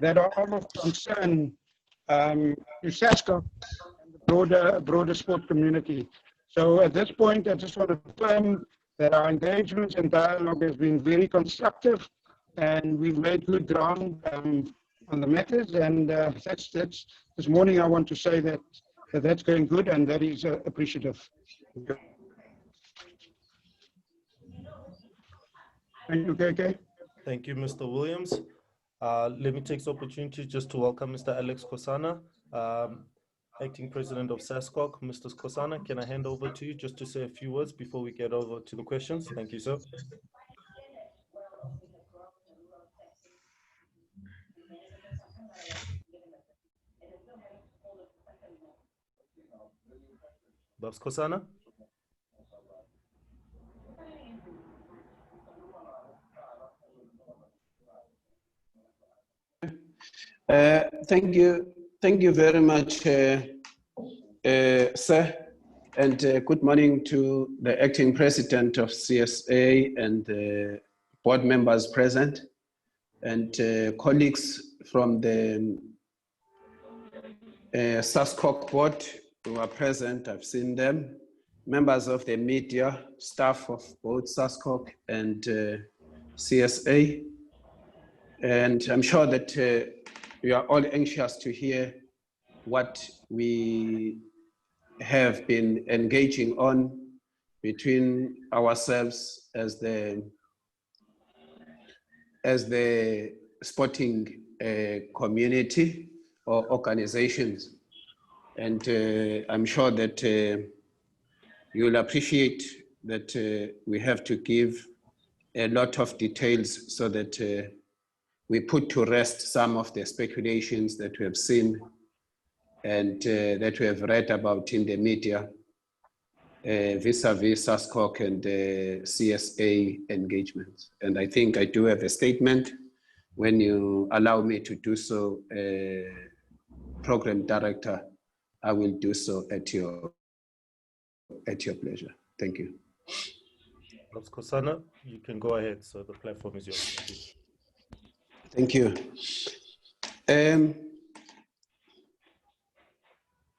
that are of concern to SASCOC and the broader sport community. So at this point, I just want to confirm that our engagement and dialogue has been very constructive, and we've made good ground on the matters. And that's this morning. I want to say that that's going good, and that is appreciative. Thank you, KK. Thank you, Mr. Williams. Let me take this opportunity just to welcome Mr. Alex Kosana, Acting President of SASCOC. Mr. Kosana, can I hand over to you just to say a few words before we get over to the questions? Thank you, sir. Babs Kosana? Thank you very much, sir, and good morning to the acting president of CSA and the board members present, and colleagues from the SASCOC board who are present. I've seen them, members of the media, staff of both SASCOC and CSA, and I'm sure that you are all anxious to hear what we have been engaging on between ourselves as the sporting community or organizations. And I'm sure that you will appreciate that we have to give a lot of details so that we put to rest some of the speculations that we have seen and that we have read about in the media vis-a-vis SASCOC and CSA engagements. And I think I do have a statement. When you allow me to do so, Program Director, I will do so at your pleasure. Thank you. Babs Kosana, you can go ahead. So the platform is yours. Thank you.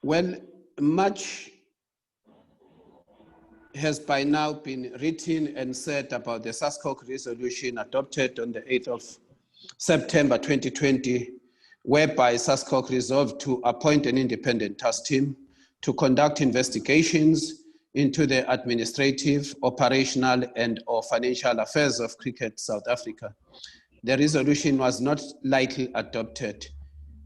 Well, much has by now been written and said about the SASCOC resolution adopted on the 8th of September 2020, whereby SASCOC resolved to appoint an independent task team to conduct investigations into the administrative, operational, and/or financial affairs of Cricket South Africa. The resolution was not lightly adopted.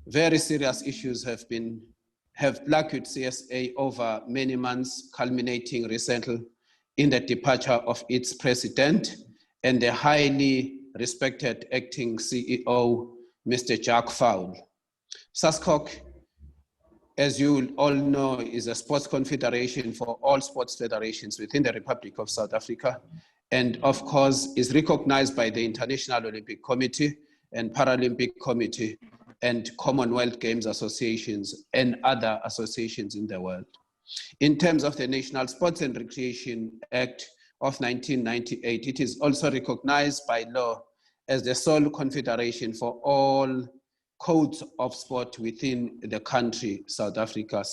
Very serious issues have plagued CSA over many months, culminating recently in the departure of its president and the highly respected acting CEO, Mr. Jack Fowl. SASCOC, as you all know, is a sports confederation for all sports federations within the Republic of South Africa, and of course is recognized by the International Olympic Committee and Paralympic Committee and Commonwealth Games associations and other associations in the world. In terms of the National Sports and Recreation Act of 1998, it is also recognized by law as the sole confederation for all codes of sport within the country, South Africa.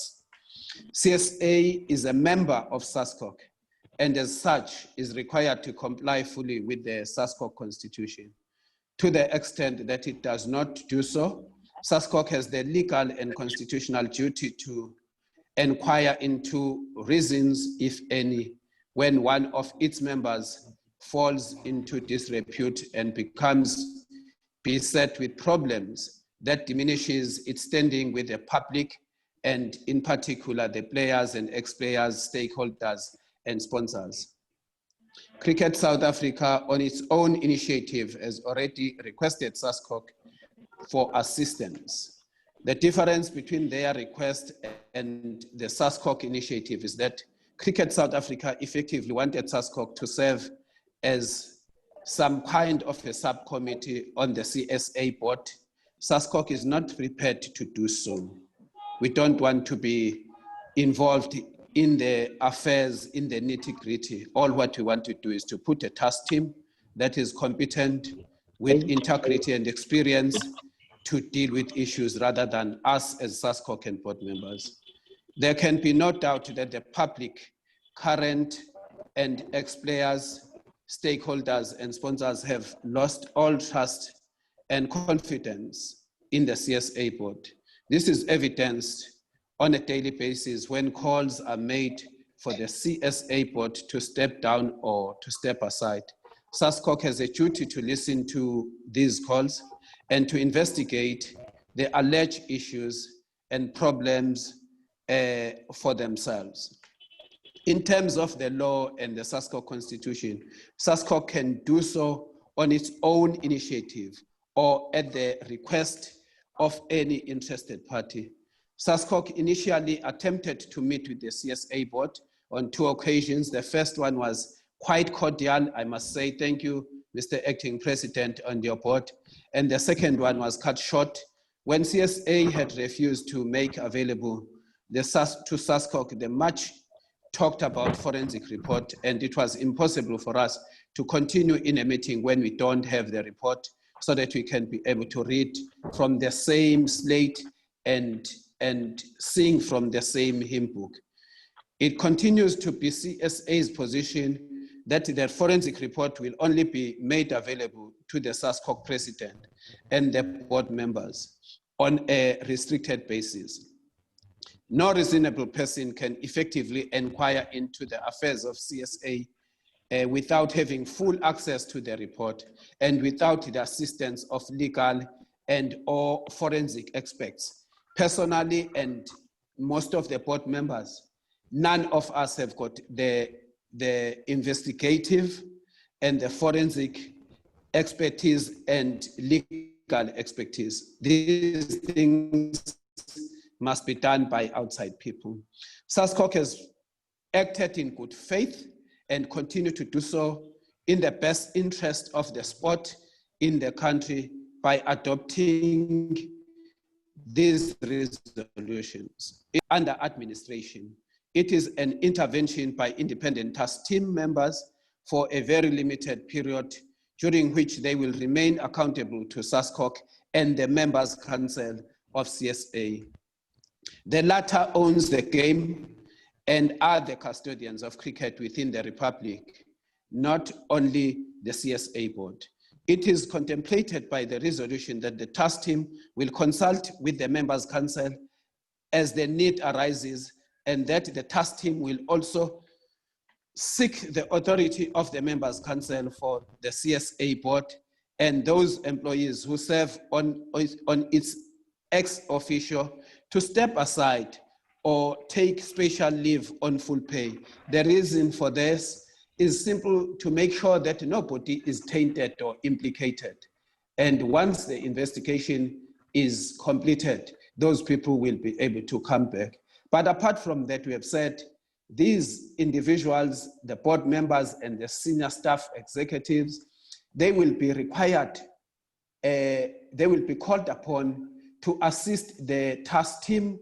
CSA is a member of SASCOC, and as such is required to comply fully with the SASCOC constitution. To the extent that it does not do so, SASCOC has the legal and constitutional duty to inquire into reasons, if any, when one of its members falls into disrepute and becomes beset with problems that diminishes its standing with the public, and in particular the players and ex-players, stakeholders, and sponsors. Cricket South Africa, on its own initiative, has already requested SASCOC for assistance. The difference between their request and the SASCOC initiative is that Cricket South Africa effectively wanted SASCOC to serve as some kind of a subcommittee on the CSA board. SASCOC is not prepared to do so. We don't want to be involved in the affairs, in the nitty-gritty. All what we want to do is to put a task team that is competent with integrity and experience to deal with issues rather than us as SASCOC and board members. There can be no doubt that the public, current and ex-players, stakeholders and sponsors have lost all trust and confidence in the CSA board. This is evidenced on a daily basis when calls are made for the CSA board to step down or to step aside. SASCOC has a duty to listen to these calls and to investigate the alleged issues and problems for themselves. In terms of the law and the SASCOC constitution, SASCOC can do so on its own initiative or at the request of any interested party. SASCOC initially attempted to meet with the CSA board on 2 occasions. The first one was quite cordial, I must say. Thank you, Mr. Acting President, on your board. And the second one was cut short when CSA had refused to make available to SASCOC the much talked about forensic report, and it was impossible for us to continue in a meeting when we don't have the report so that we can be able to read from the same slate and sing from the same hymn book. It continues to be CSA's position that the forensic report will only be made available to the SASCOC president and the board members on a restricted basis. No reasonable person can effectively inquire into the affairs of CSA without having full access to the report and without the assistance of legal and or forensic experts. Personally, and most of the board members, none of us have got the investigative and the forensic expertise and legal expertise. These things must be done by outside people. SASCOC has acted in good faith and continue to do so in the best interest of the sport in the country by adopting these resolutions under administration. It is an intervention by independent task team members for a very limited period during which they will remain accountable to SASCOC and the members' council of CSA. The latter owns the game and are the custodians of cricket within the Republic, not only the CSA board. It is contemplated by the resolution that the task team will consult with the members' council as the need arises, and that the task team will also seek the authority of the members' council for the CSA board and those employees who serve on its ex officio to step aside or take special leave on full pay. The reason for this is simple: to make sure that nobody is tainted or implicated. And once the investigation is completed, those people will be able to come back. But apart from that, we have said these individuals, the board members and the senior staff executives, they will be required, they will be called upon to assist the task team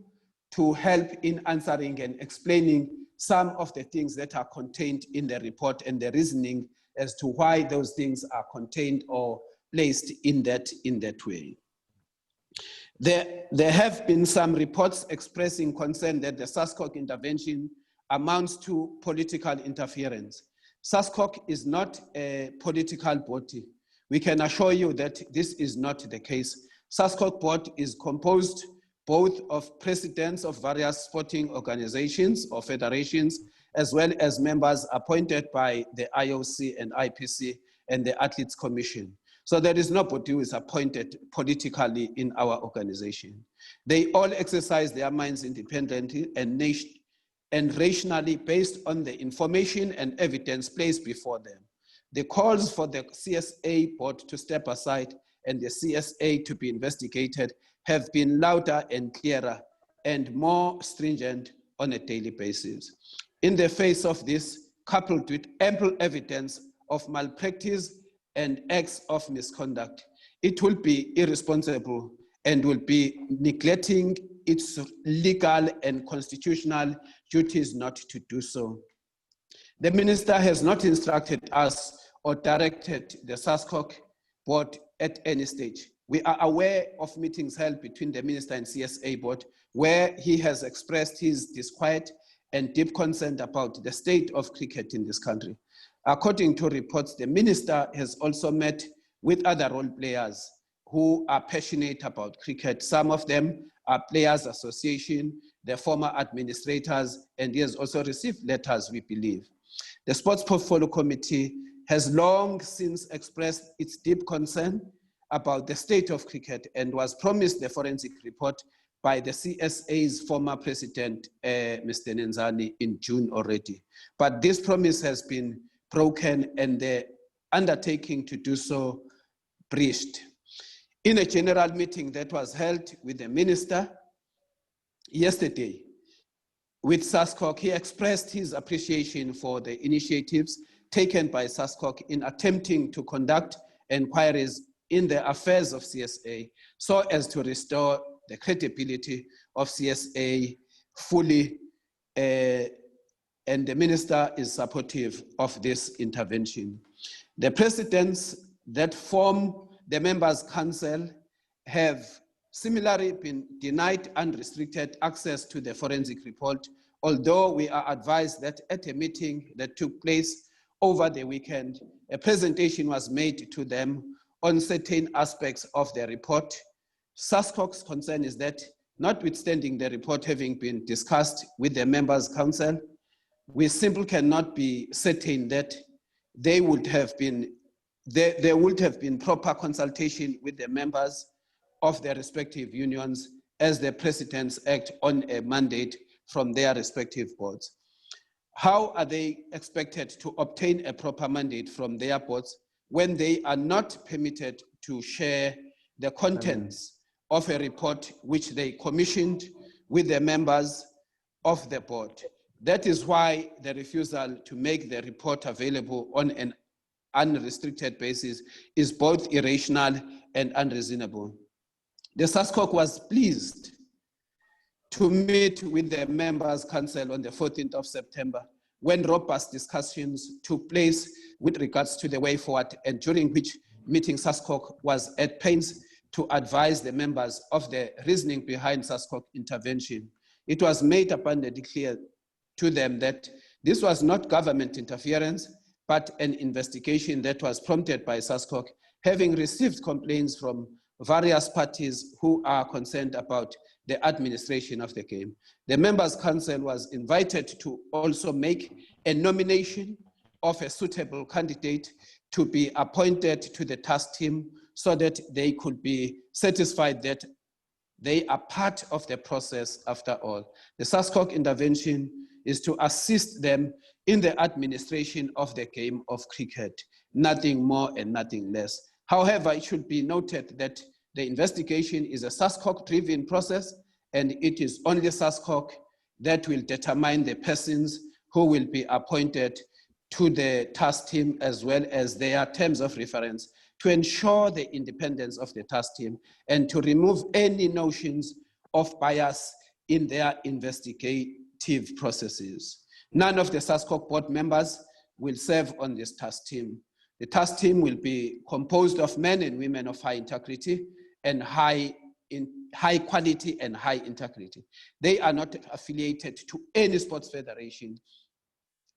to help in answering and explaining some of the things that are contained in the report and the reasoning as to why those things are contained or placed in that way. There have been some reports expressing concern that the SASCOC intervention amounts to political interference. SASCOC is not a political body. We can assure you that this is not the case. SASCOC board is composed both of presidents of various sporting organizations or federations, as well as members appointed by the IOC and IPC and the Athletes Commission. So there is nobody who is appointed politically in our organization. They all exercise their minds independently and rationally based on the information and evidence placed before them. The calls for the CSA board to step aside and the CSA to be investigated have been louder and clearer and more stringent on a daily basis. In the face of this, coupled with ample evidence of malpractice and acts of misconduct, it will be irresponsible and will be neglecting its legal and constitutional duties not to do so. The minister has not instructed us or directed the SASCOC board at any stage We are aware of meetings held between the minister and CSA board where he has expressed his disquiet and deep concern about the state of cricket in this country. According to reports, the minister has also met with other role players who are passionate about cricket. Some of them are Players Association, the former administrators, and he has also received letters, we believe. The Sports Portfolio Committee has long since expressed its deep concern about the state of cricket and was promised the forensic report by the CSA's former president, Mr. Nenzani, in June already. But this promise has been broken and the undertaking to do so breached. In a general meeting that was held with the minister yesterday with SASCOC, he expressed his appreciation for the initiatives taken by SASCOC in attempting to conduct inquiries in the affairs of CSA so as to restore the credibility of CSA fully, and the minister is supportive of this intervention. The presidents that form the members' council have similarly been denied unrestricted access to the forensic report, although we are advised that at a meeting that took place over the weekend, a presentation was made to them on certain aspects of the report. SASCOC's concern is that, notwithstanding the report having been discussed with the members' council, we simply cannot be certain that there would have been proper consultation with the members of their respective unions as the presidents act on a mandate from their respective boards. How are they expected to obtain a proper mandate from their boards when they are not permitted to share the contents of a report which they commissioned with the members of the board? That is why the refusal to make the report available on an unrestricted basis is both irrational and unreasonable. The SASCOC was pleased to meet with the members' council on the 14th of September, when robust discussions took place with regards to the way forward, and during which meeting SASCOC was at pains to advise the members of the reasoning behind SASCOC intervention. It was made abundantly clear to them that this was not government interference, but an investigation that was prompted by SASCOC, having received complaints from various parties who are concerned about the administration of the game. The members' council was invited to also make a nomination of a suitable candidate to be appointed to the task team so that they could be satisfied that they are part of the process after all. The SASCOC intervention is to assist them in the administration of the game of cricket, nothing more and nothing less. However, it should be noted that the investigation is a SASCOC-driven process, and it is only SASCOC that will determine the persons who will be appointed to the task team, as well as their terms of reference, to ensure the independence of the task team and to remove any notions of bias in their investigative processes. None of the SASCOC board members will serve on this task team. The task team will be composed of men and women of high integrity and high quality and high integrity. They are not affiliated to any sports federation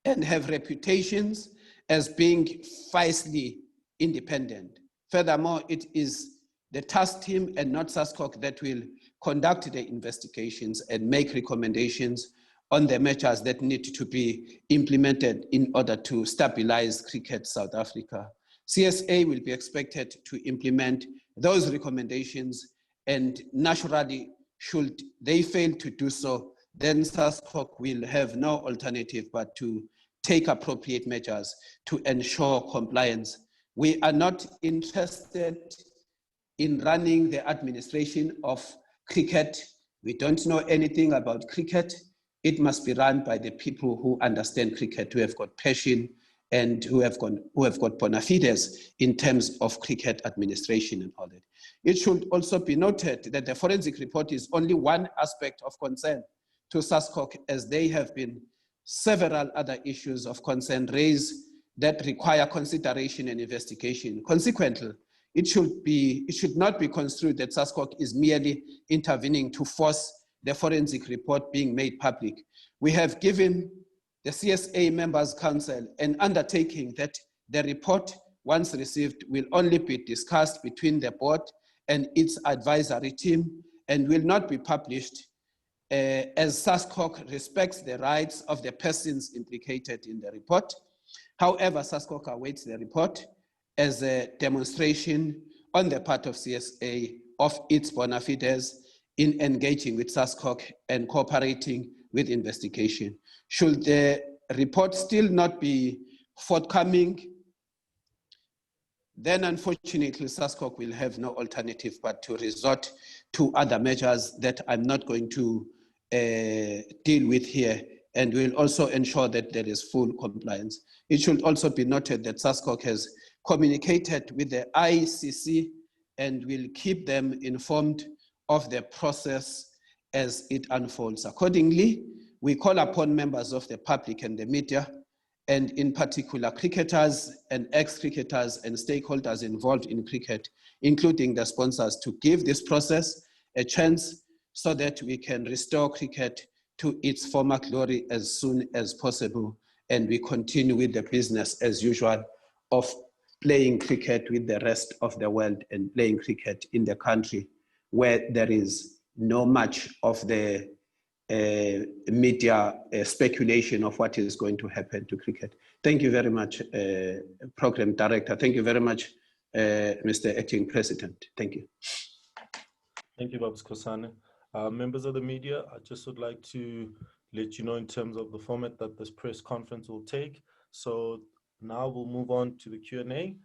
and have reputations as being fiercely independent. Furthermore, it is the task team and not SASCOC that will conduct the investigations and make recommendations on the measures that need to be implemented in order to stabilize cricket South Africa. CSA will be expected to implement those recommendations, and naturally, should they fail to do so, then SASCOC will have no alternative but to take appropriate measures to ensure compliance. We are not interested in running the administration of cricket. We don't know anything about cricket. It must be run by the people who understand cricket, who have got passion and who have got bona fides in terms of cricket administration and all that. It should also be noted that the forensic report is only one aspect of concern to SASCOC, as there have been several other issues of concern raised that require consideration and investigation. Consequently, it should not be construed that SASCOC is merely intervening to force the forensic report being made public. We have given the CSA Members Council an undertaking that the report, once received, will only be discussed between the board and its advisory team and will not be published, as SASCOC respects the rights of the persons implicated in the report. However, SASCOC awaits the report as a demonstration on the part of CSA of its bona fides in engaging with SASCOC and cooperating with investigation. Should the report still not be forthcoming, then unfortunately SASCOC will have no alternative but to resort to other measures that I'm not going to deal with here, and will also ensure that there is full compliance. It should also be noted that SASCOC has communicated with the ICC and will keep them informed of the process as it unfolds. Accordingly, we call upon members of the public and the media, and in particular cricketers and ex-cricketers and stakeholders involved in cricket, including the sponsors, to give this process a chance so that we can restore cricket to its former glory as soon as possible, and we continue with the business as usual of playing cricket with the rest of the world and playing cricket in the country where there is no much of the media speculation of what is going to happen to cricket. Thank you very much, Program Director. Thank you very much, Mr. Acting President. Thank you. Thank you, Babs Kosane. Members of the media, I just would like to let you know in terms of the format that this press conference will take. So now we'll move on to the Q&A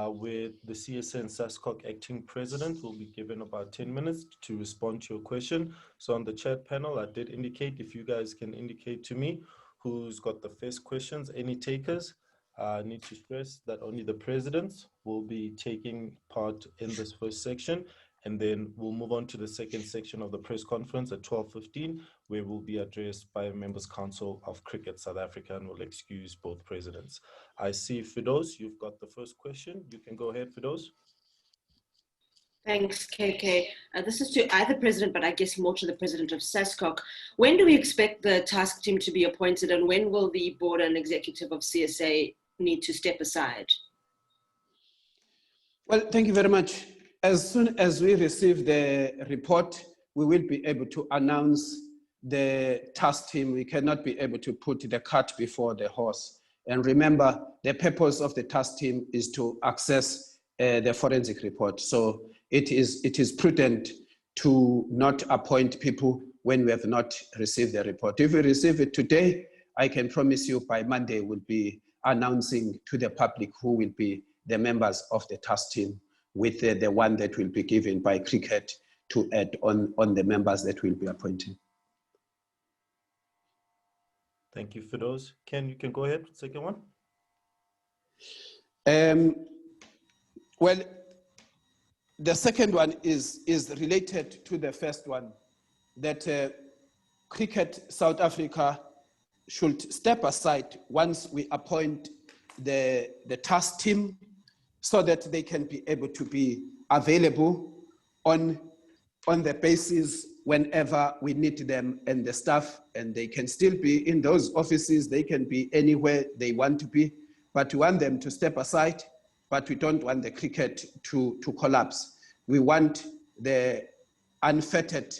where the CSA and SASCOC acting president will be given about 10 minutes to respond to your question. So on the chat panel, I did indicate, if you guys can indicate to me who's got the first questions, any takers. I need to stress that only the presidents will be taking part in this first section, and then we'll move on to the second section of the press conference at 12:15, where we'll be addressed by Members Council of Cricket South Africa, and we'll excuse both presidents. I see Fidoz, you've got the first question. You can go ahead, Fidoz. Thanks, KK. This is to either president, but I guess more to the president of SASCOC. When do we expect the task team to be appointed, and when will the board and executive of CSA need to step aside? Well, thank you very much. As soon as we receive the report, we will be able to announce the task team. We cannot be able to put the cart before the horse. And remember, the purpose of the task team is to access the forensic report. So it is prudent to not appoint people when we have not received the report. If we receive it today, I can promise you by Monday we'll be announcing to the public who will be the members of the task team, with the one that will be given by cricket to add on the members that will be appointed. Thank you, Fidoz. Ken, you can go ahead, second one. Well, the second one is related to the first one, that Cricket South Africa should step aside once we appoint the task team, so that they can be able to be available on the basis whenever we need them and the staff, and they can still be in those offices, they can be anywhere they want to be, but we want them to step aside, but we don't want the cricket to collapse. We want the unfettered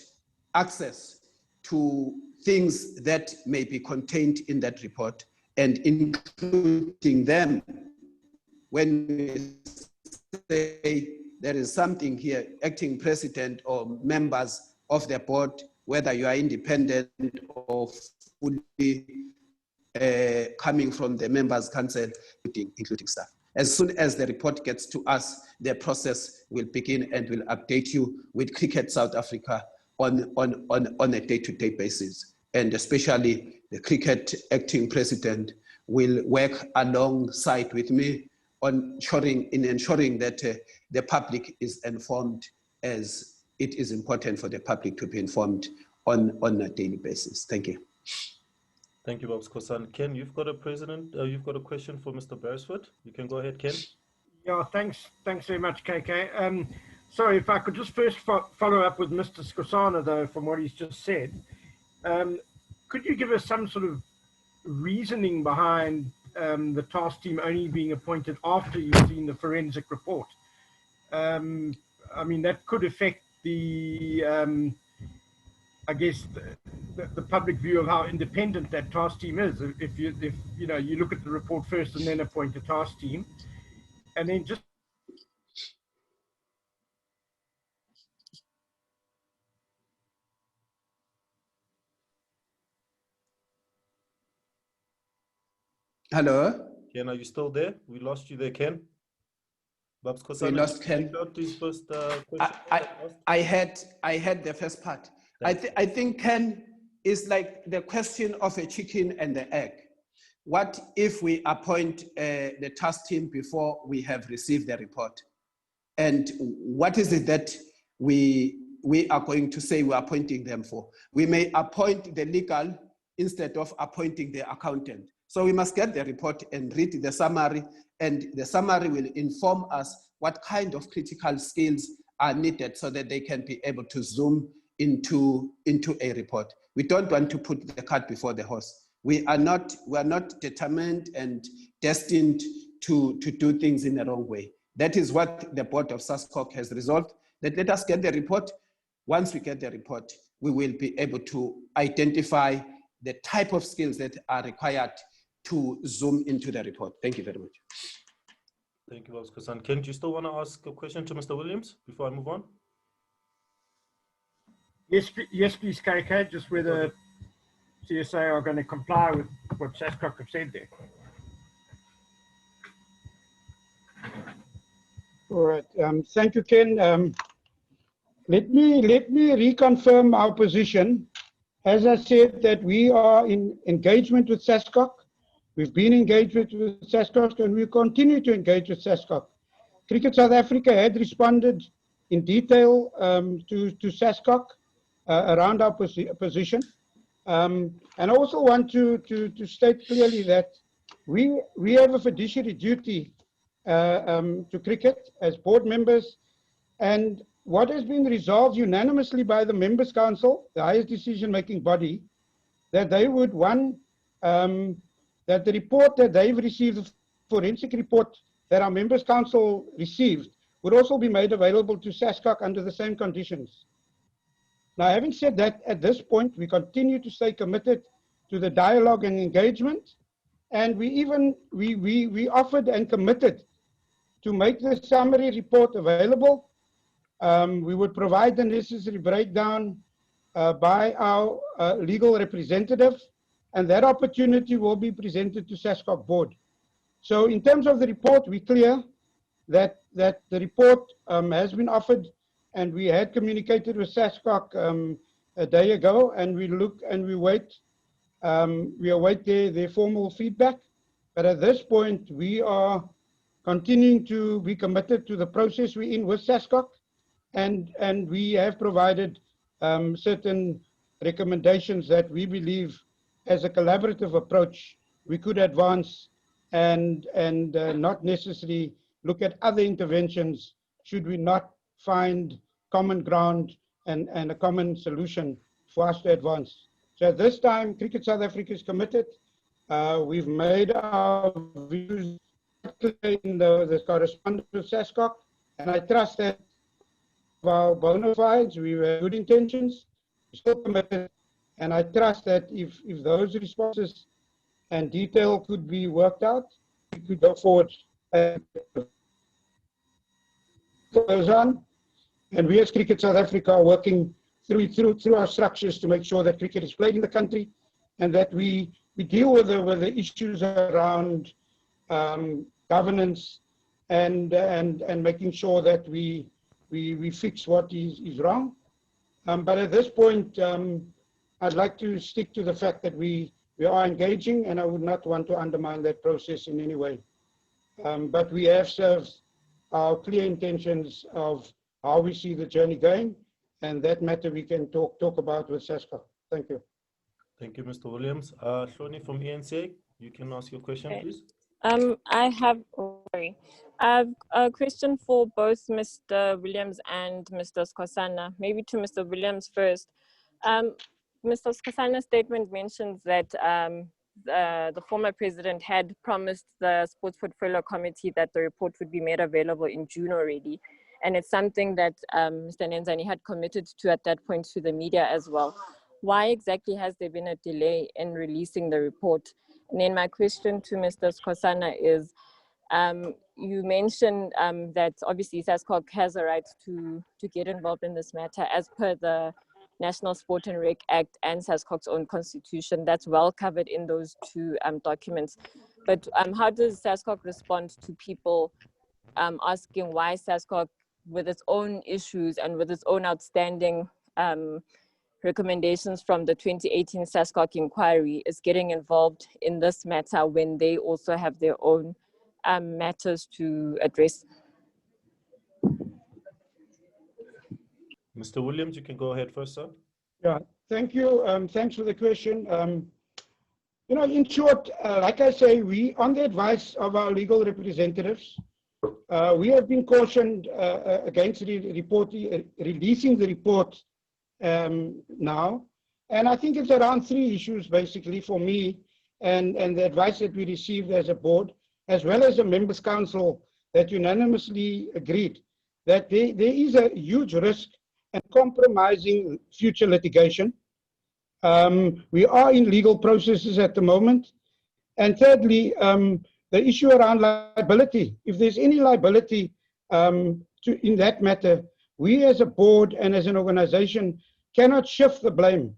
access to things that may be contained in that report, and including them when we say there is something here, acting president or members of the board, whether you are independent or fully coming from the members' council, including staff. As soon as the report gets to us, the process will begin and will update you with Cricket South Africa on a day-to-day basis. And especially the cricket acting president will work alongside with me on ensuring that the public is informed, as it is important for the public to be informed on a daily basis. Thank you. Thank you, Babs Kosan. Ken, you've got a question for Mr. Beresford. You can go ahead, Ken. Yeah, thanks very much, KK. Sorry, if I could just first follow up with Mr. Skosana, though, from what he's just said. Could you give us some sort of reasoning behind the task team only being appointed after you've seen the forensic report? I mean, that could affect the, I guess, the public view of how independent that task team is. If you look at the report first and then appoint a task team, and then just Hello? Ken, are you still there? We lost you there, Ken. Babs We Kosana, lost Ken. his first question. I had the first part. I think, Ken, is like the question of a chicken and the egg. What if we appoint the task team before we have received the report? And what is it that we are going to say we're appointing them for? We may appoint the legal instead of appointing the accountant. So we must get the report and read the summary, and the summary will inform us what kind of critical skills are needed so that they can be able to zoom into a report. We don't want to put the cart before the horse. We are not determined and destined to do things in the wrong way. That is what the board of SASCOC has resolved, that let us get the report. Once we get the report, we will be able to identify the type of skills that are required to zoom into the report. Thank you very much. Thank you, Babs Kosana. Ken, do you still want to ask a question to Mr. Williams before I move on? yes, please, KK, just whether CSA are going to comply with what SASCOC have said there. All right. Thank you, Ken. Let me reconfirm our position. As I said, that we are in engagement with SASCOC. We've been engaged with SASCOC, and we continue to engage with SASCOC. Cricket South Africa had responded in detail to SASCOC around our position. And I also want to state clearly that we have a fiduciary duty to cricket as board members, and what has been resolved unanimously by the Members' Council, the highest decision-making body, that they would, that the report that they've received, the forensic report that our Members' Council received, would also be made available to SASCOC under the same conditions. Now, having said that, at this point, we continue to stay committed to the dialogue and engagement, and we offered and committed to make the summary report available. We would provide the necessary breakdown by our legal representative, and that opportunity will be presented to SASCOC board. So in terms of the report, we're clear that the report has been offered, and we had communicated with SASCOC a day ago, and we await their formal feedback. But at this point, we are continuing to be committed to the process we're in with SASCOC, and we have provided certain recommendations that we believe, as a collaborative approach, we could advance and not necessarily look at other interventions should we not find common ground and a common solution for us to advance. So at this time, Cricket South Africa is committed. We've made our views clear in the correspondence with SASCOC, and I trust that our bona fides, we have good intentions, we're still committed, and I trust that if those responses and detail could be worked out, we could go forward and goes on. And we as Cricket South Africa are working through our structures to make sure that cricket is played in the country, and that we deal with the issues around governance and making sure that we fix what is wrong. But at this point, I'd like to stick to the fact that we are engaging, and I would not want to undermine that process in any way. But we have served our clear intentions of how we see the journey going, and that matter we can talk about with SASCOC. Thank you. Thank you, Mr. Williams. Shoni from ENCA, you can ask your question, please. I have a question for both Mr. Williams and Mr. Skosana. Maybe to Mr. Williams first. Mr. Skosana's statement mentions that the former president had promised the Sports Portfolio Committee that the report would be made available in June already. And it's something that Mr. Nenzani had committed to at that point to the media as well. Why exactly has there been a delay in releasing the report? And then my question to Mr. Skosana is, you mentioned that obviously SASCOC has a right to get involved in this matter as per the National Sport and Rec Act and SASCOC's own constitution. That's well covered in those two documents. But how does SASCOC respond to people asking why SASCOC, with its own issues and with its own outstanding recommendations from the 2018 SASCOC inquiry, is getting involved in this matter when they also have their own matters to address? Mr. Williams, you can go ahead first, sir. Yeah, thank you. Thanks for the question. You know, in short, like I say, we, on the advice of our legal representatives, we have been cautioned against releasing the report now. And I think it's around 3 issues, basically, for me, and the advice that we received as a board, as well as the members' council, that unanimously agreed that there is a huge risk and compromising future litigation. We are in legal processes at the moment. And thirdly, the issue around liability. If there's any liability in that matter, we as a board and as an organization cannot shift the blame.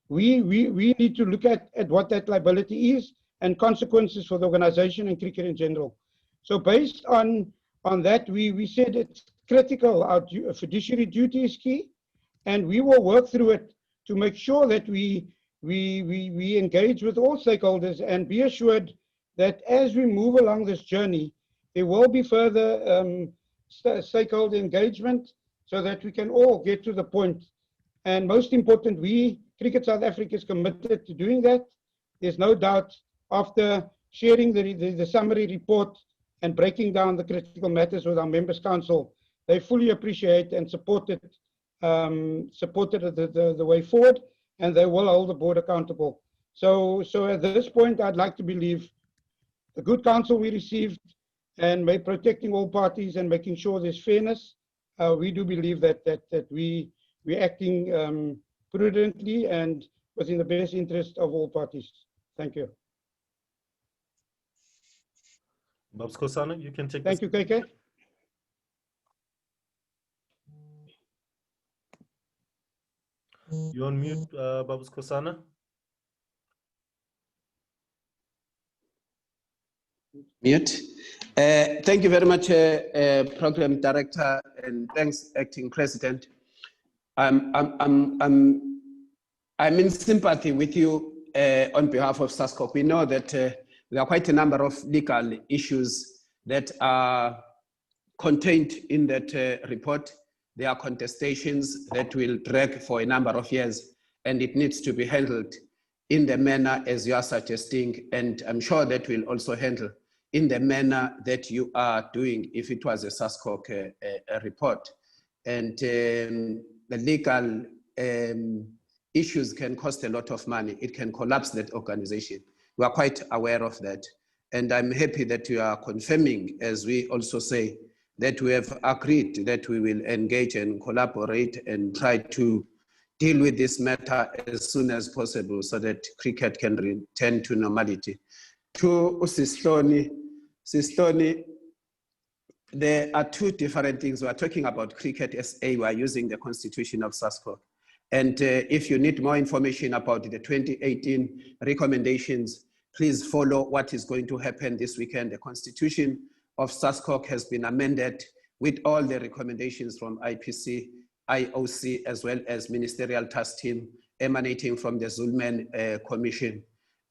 We need to look at what that liability is and consequences for the organization and cricket in general. So based on that, we said it's critical. Our fiduciary duty is key, and we will work through it to make sure that we engage with all stakeholders and be assured that as we move along this journey, there will be further stakeholder engagement so that we can all get to the point. And most important, Cricket South Africa is committed to doing that. There's no doubt after sharing the summary report and breaking down the critical matters with our members' council, they fully appreciate and supported the way forward, and they will hold the board accountable. So at this point, I'd like to believe the good counsel we received and by protecting all parties and making sure there's fairness, we do believe that we're acting prudently and within the best interest of all parties. Thank you. Babs Kosana, you can take Thank you, KK. You're on mute, Babs Kosana. Mute. Thank you very much, Program Director, and thanks, Acting President. I'm in sympathy with you on behalf of SASCOC. We know that there are quite a number of legal issues that are contained in that report. There are contestations that will drag for a number of years, and it needs to be handled in the manner as you are suggesting, and I'm sure that we'll also handle in the manner that you are doing if it was a SASCOC report. And the legal issues can cost a lot of money. It can collapse that organization. We are quite aware of that. And I'm happy that you are confirming, as we also say, that we have agreed that we will engage and collaborate and try to deal with this matter as soon as possible so that cricket can return to normality. To Sistoni, there are 2 different things. We are talking about Cricket SA. We are using the constitution of SASCOC. And if you need more information about the 2018 recommendations, please follow what is going to happen this weekend. The constitution of SASCOC has been amended with all the recommendations from IPC, IOC, as well as Ministerial Task Team emanating from the Zulman Commission.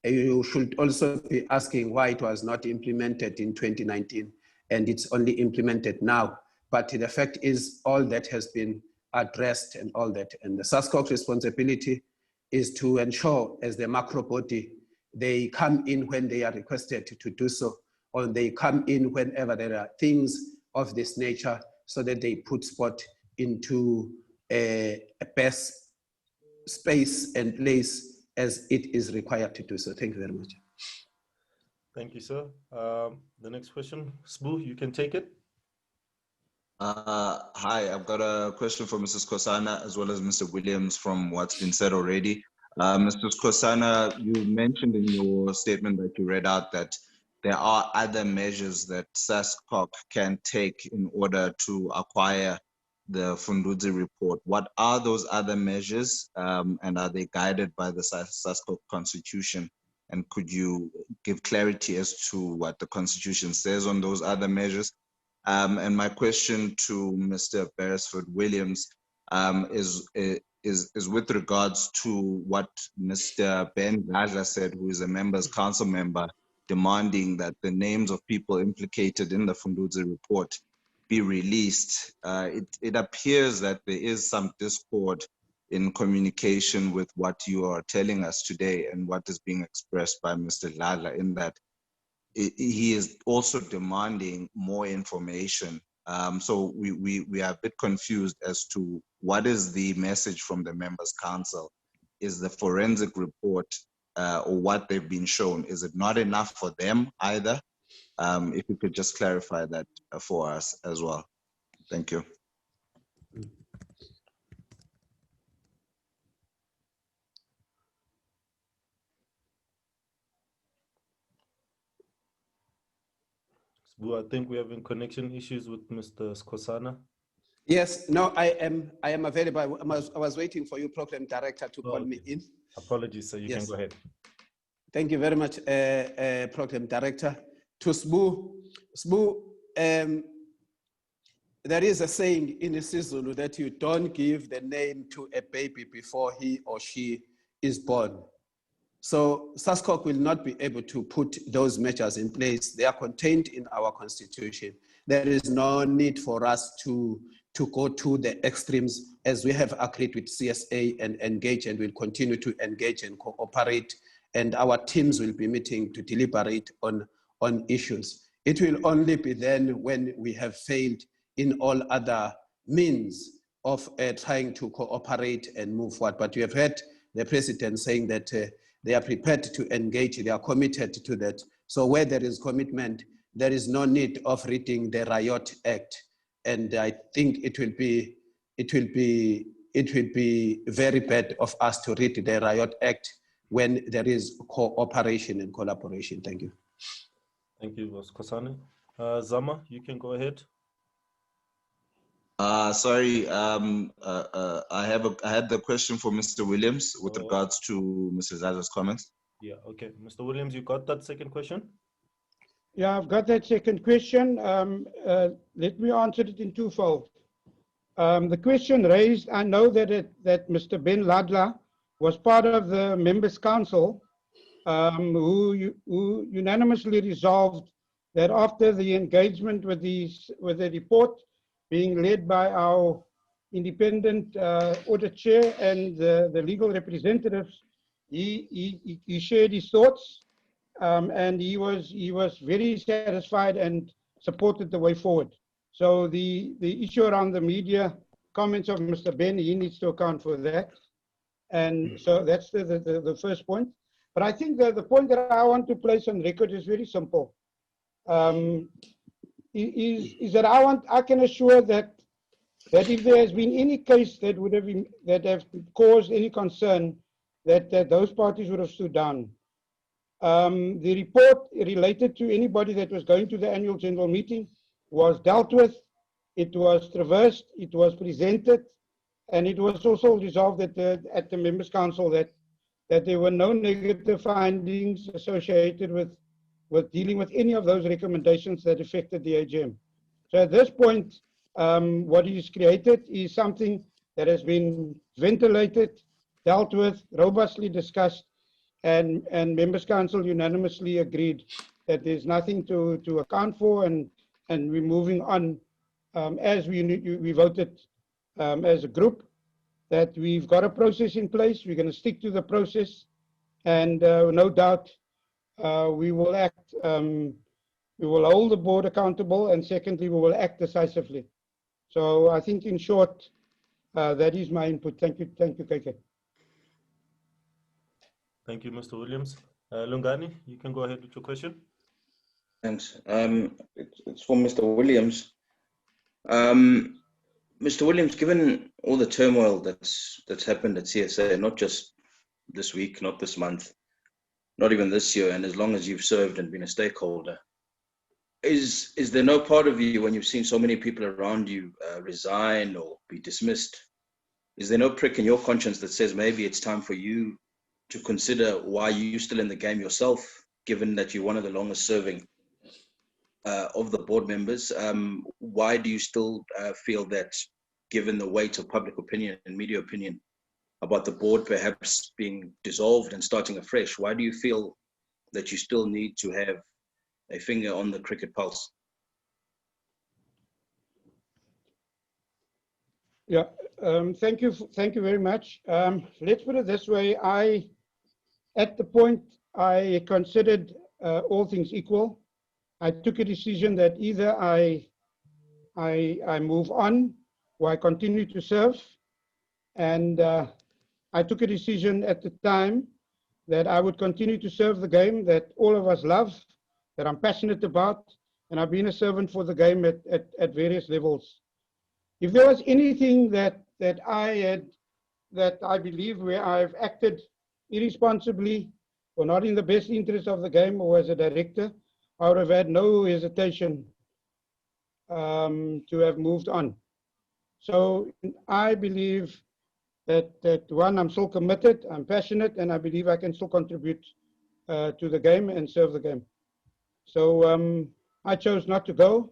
You should also be asking why it was not implemented in 2019 and it's only implemented now. But the fact is all that has been addressed and all that. And the SASCOC responsibility is to ensure, as the macro body, they come in when they are requested to do so. or they come in whenever there are things of this nature, so that they put sport into a best space and place as it is required to do so. Thank you very much. Thank you, sir. The next question, Sbu, you can take it. Hi, I've got a question for Mrs. Kosana as well as Mr. Williams from what's been said already. Mrs. Kosana, you mentioned in your statement that you read out that there are other measures that SASCOC can take in order to acquire the Fundudzi report. What are those other measures, and are they guided by the SASCOC constitution? And could you give clarity as to what the constitution says on those other measures? And my question to Mr. Beresford Williams is with regards to what Mr. Ben Gadla said, who is a members council member, demanding that the names of people implicated in the Fundudzi report be released. It appears that there is some discord in communication with what you are telling us today and what is being expressed by Mr. Gadla, in that he is also demanding more information. So we are a bit confused as to what is the message from the members council. Is the forensic report or what they've been shown, is it not enough for them either? If you could just clarify that for us as well. Thank you. I think we're having connection issues with Mr. Skosana. Yes, no, I am available. I was waiting for you, Program Director, to call me in. Apologies, sir. You can go ahead. Thank you very much, Program Director. To Sbu, there is a saying in isiZulu that you don't give the name to a baby before he or she is born. So SASCOC will not be able to put those measures in place. They are contained in our constitution. There is no need for us to go to the extremes, as we have agreed with CSA and engage, and will continue to engage and cooperate. And our teams will be meeting to deliberate on issues. It will only be then when we have failed in all other means of trying to cooperate and move forward. But you have heard the President saying that they are prepared to engage, they are committed to that. So where there is commitment, there is no need of reading the Riot Act. And I think it will be very bad of us to read the Riot Act when there is cooperation and collaboration. Thank you. Thank you, Ms. Kosana. Zama, you can go ahead. Sorry, I had the question for Mr. Williams with regards to Mr. Zaza's comments. Yeah, okay. Mr. Williams, you got that second question? Yeah, I've got that second question. Let me answer it in twofold. The question raised, I know that Mr. Ben Ladla was part of the members' council who unanimously resolved that after the engagement with the report being led by our independent audit chair and the legal representatives, he shared his thoughts, and he was very satisfied and supported the way forward. So the issue around the media comments of Mr. Ben, he needs to account for that. And so that's the first point. But I think the point that I want to place on record is very simple. Is that I can assure that if there has been any case that would have caused any concern, that those parties would have stood down. The report related to anybody that was going to the annual general meeting was dealt with, it was traversed, it was presented, and it was also resolved at the members' council that there were no negative findings associated with dealing with any of those recommendations that affected the AGM. So at this point, what is created is something that has been ventilated, dealt with, robustly discussed, and members' council unanimously agreed that there's nothing to account for, and we're moving on as we voted as a group, that we've got a process in place. We're going to stick to the process, and no doubt we will act we will hold the board accountable, and secondly, we will act decisively. So I think in short, that is my input. Thank you, KK. Thank you, Mr. Williams. Lungani, you can go ahead with your question. Thanks. It's for Mr. Williams. Mr. Williams, given all the turmoil that's happened at CSA, not just this week, not this month, not even this year, and as long as you've served and been a stakeholder, is there no part of you, when you've seen so many people around you resign or be dismissed, is there no prick in your conscience that says maybe it's time for you to consider why you're still in the game yourself, given that you're one of the longest serving of the board members? Why do you still feel that, given the weight of public opinion and media opinion about the board perhaps being dissolved and starting afresh, why do you feel that you still need to have a finger on the cricket pulse? Yeah, thank you very much. Let's put it this way. At the point I considered all things equal, I took a decision that either I move on or I continue to serve. And I took a decision at the time that I would continue to serve the game that all of us love, that I'm passionate about, and I've been a servant for the game at various levels. If there was anything that I believe where I've acted irresponsibly or not in the best interest of the game or as a director, I would have had no hesitation to have moved on. So I believe that one, I'm still committed, I'm passionate, and I believe I can still contribute to the game and serve the game. So I chose not to go,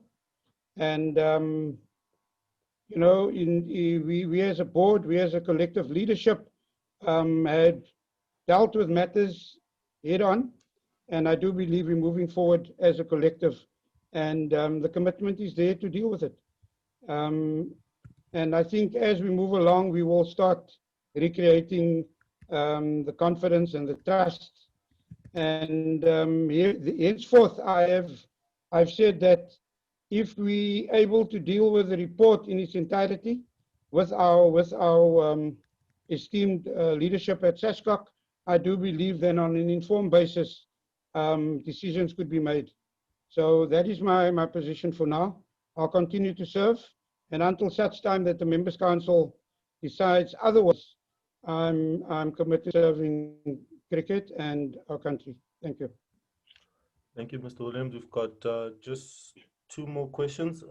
and you know, we as a board, we as a collective leadership had dealt with matters head on, and I do believe we're moving forward as a collective, and the commitment is there to deal with it. And I think as we move along, we will start recreating the confidence and the trust. And henceforth, I've said that if we able to deal with the report in its entirety with our esteemed leadership at SASCOC, I do believe then on an informed basis, decisions could be made. So that is my position for now. I'll continue to serve, and until such time that the Members' Council decides otherwise, I'm committed to serving cricket and our country. Thank you. Thank you, Mr. Williams. We've got just 2 more questions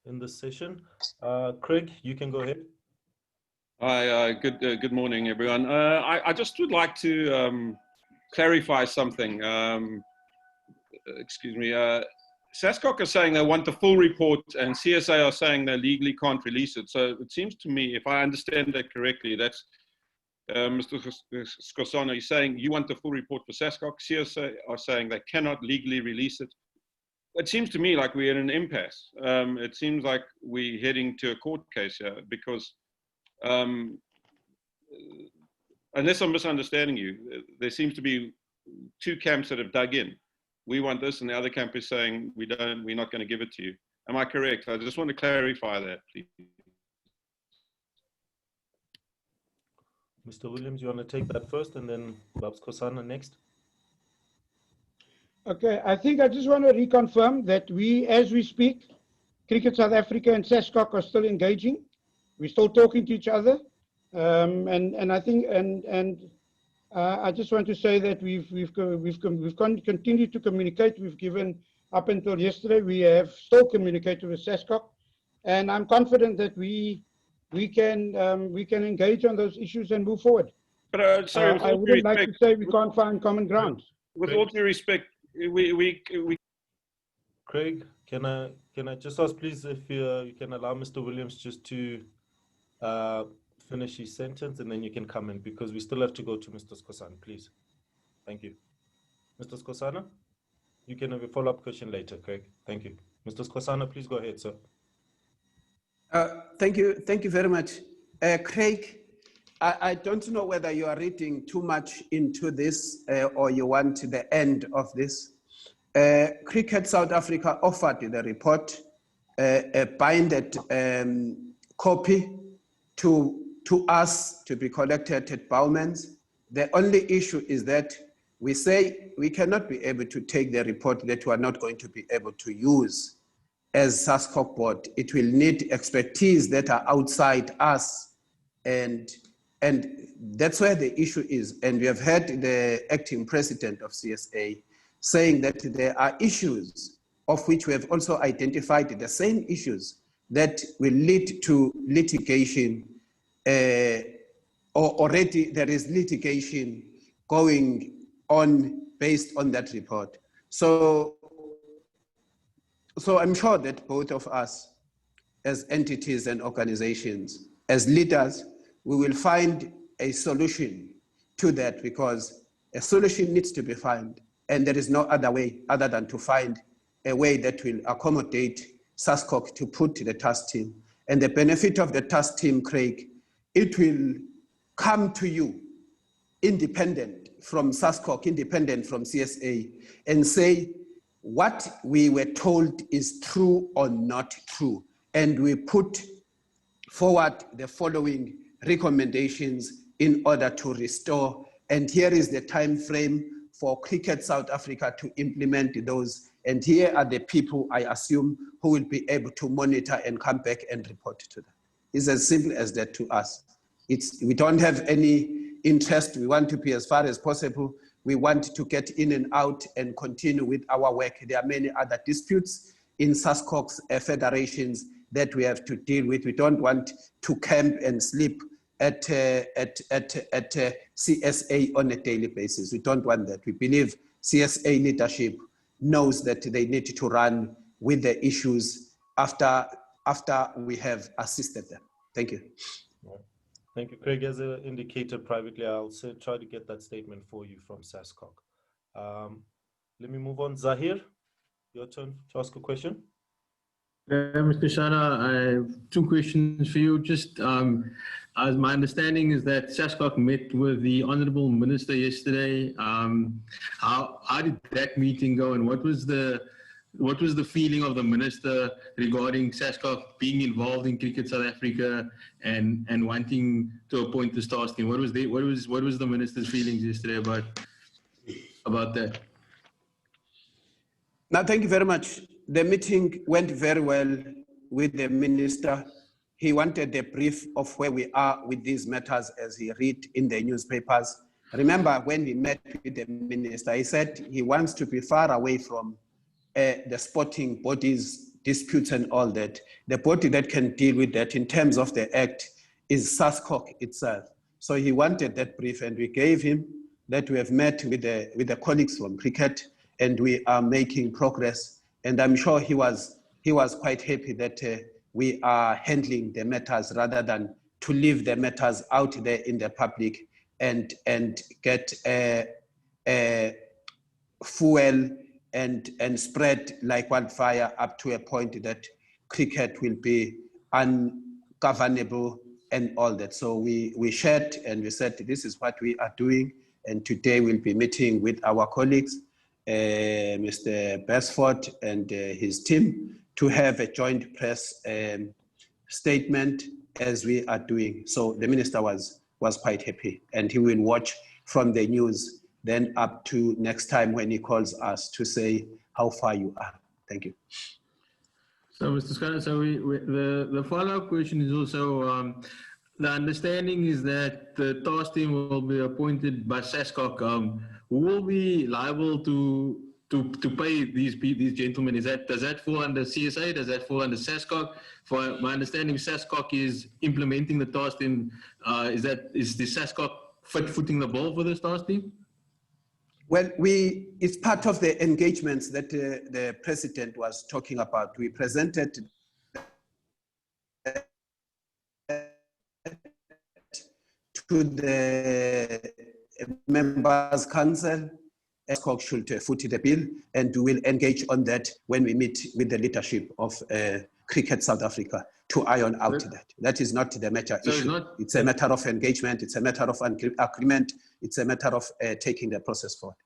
in this session. Craig, you can go ahead. Hi, good morning, everyone. I just would like to clarify something. Excuse me. SASCOC are saying they want the full report, and CSA are saying they legally can't release it. So it seems to me, if I understand that correctly, that's Mr. Skosana is saying you want the full report for SASCOC. CSA are saying they cannot legally release it. It seems to me like we're in an impasse. It seems like we're heading to a court case here because, unless I'm misunderstanding you, there seems to be 2 camps that have dug in. We want this, and the other camp is saying we're not going to give it to you. Am I correct? I just want to clarify that, please. Mr. Williams, you want to take that first, and then Babs Kosana next? Okay, I think I just want to reconfirm that we, as we speak, Cricket South Africa and SASCOC are still engaging. We're still talking to each other, and I think I just want to say that we've continued to communicate. We've given up until yesterday. We have still communicated with SASCOC, and I'm confident that we can engage on those issues and move forward. But sorry, I wouldn't like to say we can't find common ground. With all due respect, we Craig, can I just ask, please, if you can allow Mr. Williams just to finish his sentence, and then you can come in, because we still have to go to Mr. Skosana, please. Thank you. Mr. Skosana, you can have a follow-up question later, Craig. Thank you. Mr. Skosana, please go ahead, sir. Thank you very much. Craig, I don't know whether you are reading too much into this or you want the end of this. Cricket South Africa offered the report, a binded copy to us to be collected at Bowman's. The only issue is that we say we cannot be able to take the report that we are not going to be able to use as SASCOC board. It will need expertise that are outside us, and that's where the issue is. And we have heard the acting president of CSA saying that there are issues of which we have also identified the same issues that will lead to litigation, or already there is litigation going on based on that report. So I'm sure that both of us as entities and organizations, as leaders, we will find a solution to that, because a solution needs to be found, and there is no other way other than to find a way that will accommodate SASCOC to put the task team. And the benefit of the task team, Craig, it will come to you independent from SASCOC, independent from CSA, and say what we were told is true or not true. And we put forward the following recommendations in order to restore. And here is the time frame for Cricket South Africa to implement those. And here are the people, I assume, who will be able to monitor and come back and report to them. It's as simple as that to us. We don't have any interest. We want to be as far as possible. We want to get in and out and continue with our work. There are many other disputes in SASCOC's federations that we have to deal with. We don't want to camp and sleep at CSA on a daily basis. We don't want that. We believe CSA leadership knows that they need to run with the issues after we have assisted them. Thank you. Thank you, Craig. As indicated privately, I'll try to get that statement for you from SASCOC. Let me move on. Zahir, your turn to ask a question. Mr. Shana, I have two questions for you. Just as my understanding is that SASCOC met with the Honourable Minister yesterday. How did that meeting go, and what was the feeling of the minister regarding SASCOC being involved in Cricket South Africa and wanting to appoint the stars team? What was the minister's feelings yesterday about that? Now, thank you very much. The meeting went very well with the minister. He wanted a brief of where we are with these matters as he read in the newspapers. Remember, when we met with the minister, he said he wants to be far away from the sporting bodies, disputes and all that. The body that can deal with that in terms of the act is SASCOC itself. So he wanted that brief, and we gave him that. We have met with the colleagues from cricket, and we are making progress. And I'm sure he was quite happy that we are handling the matters rather than to leave the matters out there in the public and get fuel and spread like wildfire up to a point that cricket will be ungovernable and all that. So we shared and we said, this is what we are doing. And today we'll be meeting with our colleagues, Mr. Beresford and his team, to have a joint press statement as we are doing. So the minister was quite happy, and he will watch from the news then up to next time when he calls us to say how far you are. Thank you. So, Mr. Scott, so the follow-up question is also, the understanding is that the task team will be appointed by SASCOC. Who will be liable to pay these gentlemen? Does that fall under CSA? Does that fall under SASCOC? For my understanding, SASCOC is implementing the task team. Is the SASCOC footing the ball for this task team? Well, it's part of the engagements that the president was talking about. We presented to the members' council. SASCOC should foot the bill, and we will engage on that when we meet with the leadership of Cricket South Africa to iron out that. That is not the major issue. It's a matter of engagement. It's a matter of agreement. It's a matter of taking the process forward.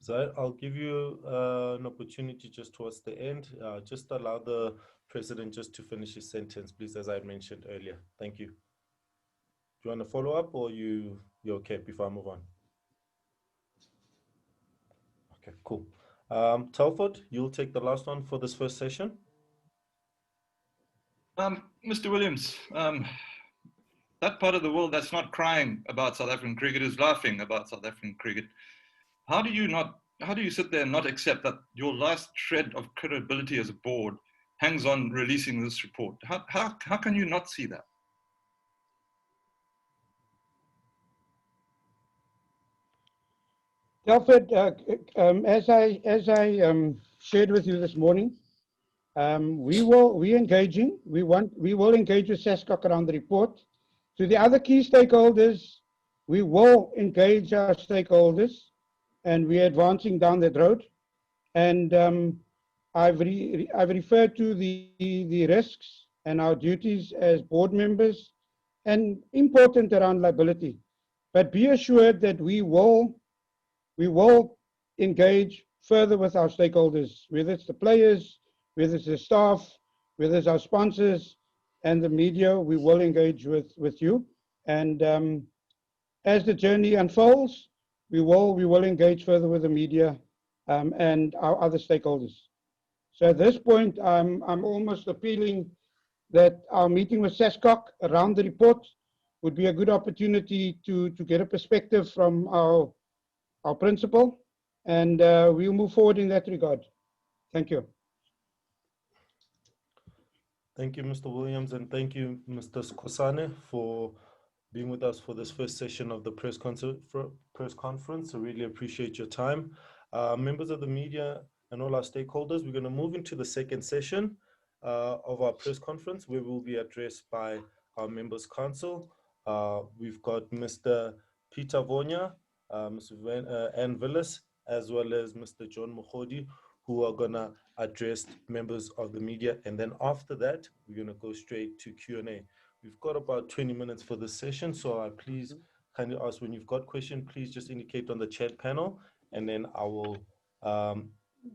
So I'll give you an opportunity just towards the end. Just allow the president just to finish his sentence, please, as I mentioned earlier. Thank you. Do you want to follow up, or you're okay before I move on? Okay, cool. Telford, you'll take the last one for this first session. Mr. Williams, that part of the world that's not crying about South African cricket is laughing about South African cricket. How do you sit there and not accept that your last shred of credibility as a board hangs on releasing this report? How can you not see that? Telford, as I shared with you this morning, we will engage with SASCOC around the report. To the other key stakeholders, we will engage our stakeholders, and we're advancing down that road. And I've referred to the risks and our duties as board members, and important around liability. But be assured that we will engage further with our stakeholders, whether it's the players, whether it's the staff, whether it's our sponsors and the media. We will engage with you. And as the journey unfolds, we will engage further with the media and our other stakeholders. So at this point, I'm almost appealing that our meeting with SASCOC around the report would be a good opportunity to get a perspective from our principal, and we'll move forward in that regard. Thank you. Thank you, Mr. Williams, and thank you, Mr. Skosana, for being with us for this first session of the press conference. I really appreciate your time. Members of the media and all our stakeholders, we're going to move into the second session of our press conference, where we'll be addressed by our members' council. We've got Mr. Peter Vonya, Mr. Ann Villas, as well as Mr. John Mukhodi, who are going to address members of the media. And then after that, we're going to go straight to Q&A. We've got about 20 minutes for this session, so I please kindly ask, when you've got questions, please just indicate on the chat panel, and then I will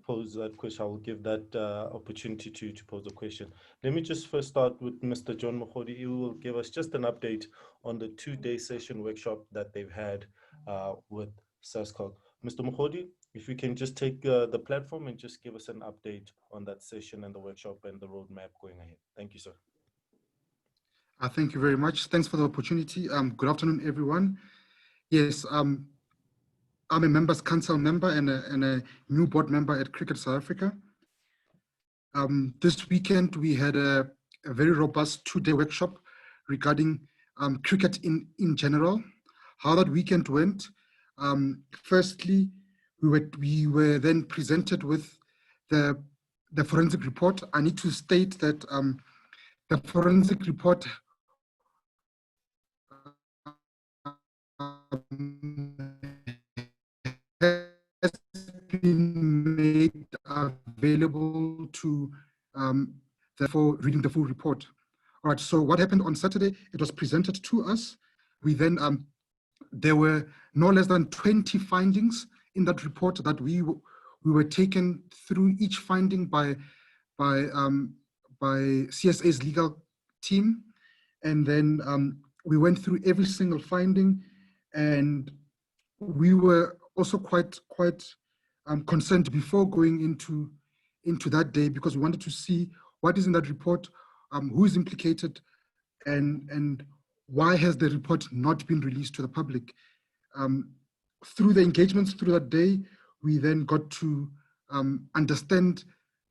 pose that question. I will give that opportunity to pose a question. Let me just first start with Mr. John Mukhodi. He will give us just an update on the two-day session workshop that they've had with SASCOC. Mr. Mukhodi, if you can just take the platform and just give us an update on that session and the workshop and the roadmap going ahead. Thank you, sir. Thank you very much. Thanks for the opportunity. Good afternoon, everyone. Yes, I'm a members council member and a new board member at Cricket South Africa. This weekend, we had a very robust two-day workshop regarding cricket in general. How that weekend went, firstly, we were then presented with the forensic report. I need to state that the forensic report has been made available to for reading the full report. All right, so what happened on Saturday, it was presented to us. We then, there were no less than 20 findings in that report that we were taken through each finding by CSA's legal team. And then we went through every single finding, and we were also quite concerned before going into that day, because we wanted to see what is in that report, who is implicated, and why has the report not been released to the public. Through the engagements through that day, we then got to understand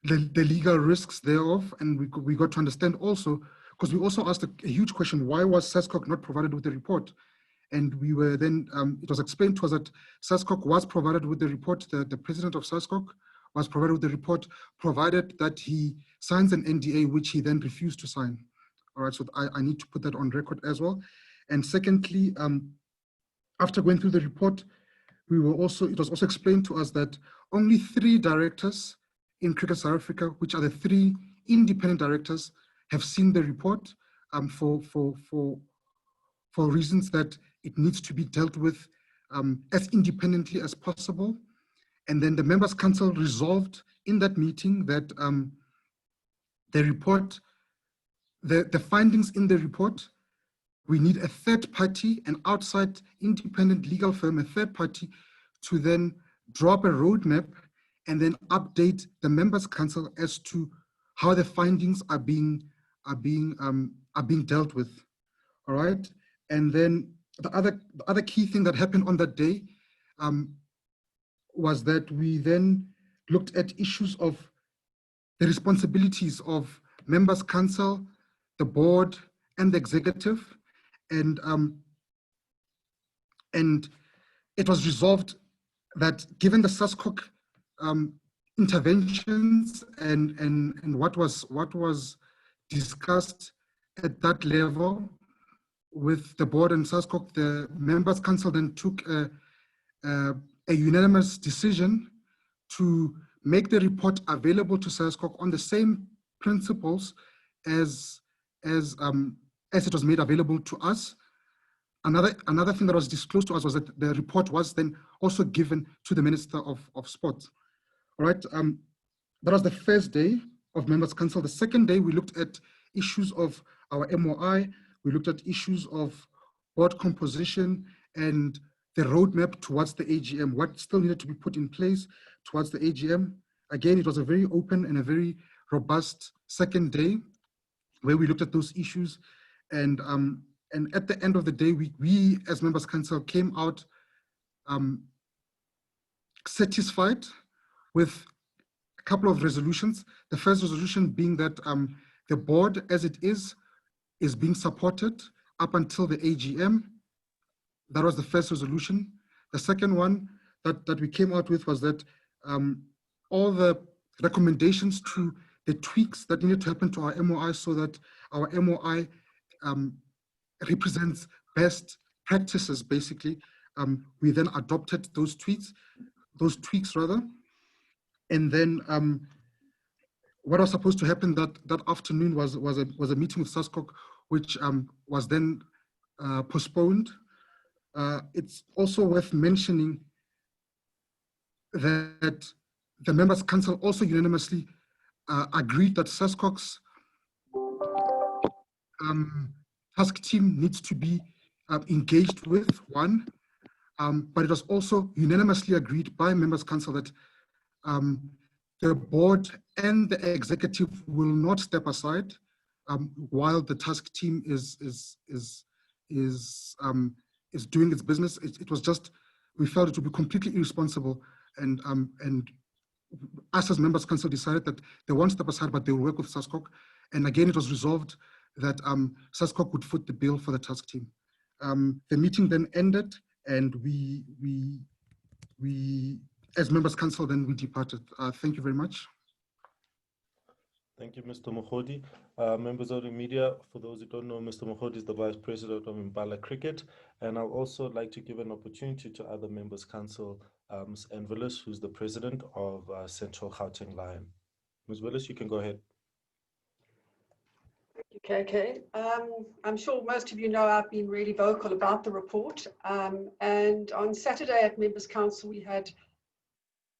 the legal risks thereof, and we got to understand also, because we also asked a huge question: why was SASCOC not provided with the report? And we were then, it was explained to us that SASCOC was provided with the report. The president of SASCOC was provided with the report, provided that he signs an NDA, which he then refused to sign. All right, so I need to put that on record as well. And secondly, after going through the report, it was also explained to us that only 3 directors in Cricket South Africa, which are the 3 independent directors, have seen the report for reasons that it needs to be dealt with as independently as possible. And then the Members' Council resolved in that meeting that the report, the findings in the report, we need a third party, an outside independent legal firm, a third party, to then draw up a roadmap and then update the Members' Council as to how the findings are being dealt with. All right. And then the other key thing that happened on that day was that we then looked at issues of the responsibilities of Members' Council, the board, and the executive, and it was resolved that given the SASCOC interventions and what was discussed at that level with the board and SASCOC, the Members' Council then took a unanimous decision to make the report available to SASCOC on the same principles as it was made available to us. Another thing that was disclosed to us was that the report was then also given to the Minister of Sport. All right, that was the first day of Members' Council. The second day, we looked at issues of our MOI, we looked at issues of board composition and the roadmap towards the AGM, what still needed to be put in place towards the AGM. Again, it was a very open and a very robust second day where we looked at those issues. And at the end of the day, we as Members' Council came out satisfied with a couple of resolutions. The first resolution being that the board as it is being supported up until the AGM. That was the first resolution. The second one that we came out with was that all the recommendations to the tweaks that needed to happen to our MOI so that our MOI represents best practices, basically. We then adopted those tweaks rather. And then what was supposed to happen that afternoon was a meeting with SASCOC, which was then postponed. It's also worth mentioning that the Members' Council also unanimously agreed that SASCOC's task team needs to be engaged with, one, but it was also unanimously agreed by Members' Council that the board and the executive will not step aside while the task team is doing its business. It was just, we felt it would be completely irresponsible, and us as Members' Council decided that they won't step aside, but they will work with SASCOC. And again, it was resolved that SASCOC would foot the bill for the task team. The meeting then ended, and we as Members' Council, then we departed. Thank you very much. Thank you, Mr. Mohodi. Members of the media, for those who don't know, Mr. Mohodi is the Vice President of Mbala Cricket, and I'd also like to give an opportunity to other Members' Council, Ms. Ann Willis, who's the President of Central Gauteng Lion. Ms. Willis, you can go ahead. Thank you, KK. I'm sure most of you know I've been really vocal about the report, and on Saturday at Members' Council we had,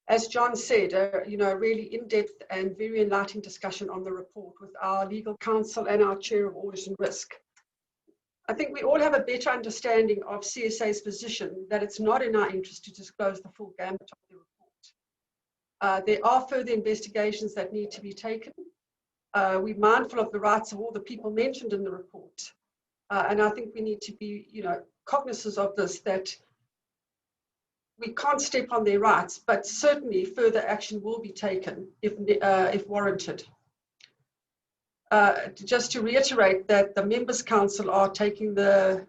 as John said, a really in-depth and very enlightening discussion on the report with our legal counsel and our chair of audit and risk. I think we all have a better understanding of CSA's position that it's not in our interest to disclose the full gamut of the report. There are further investigations that need to be taken. We're mindful of the rights of all the people mentioned in the report. And I think we need to be, cognizant of this, that we can't step on their rights, but certainly further action will be taken if warranted. Just to reiterate that the Members' Council are taking the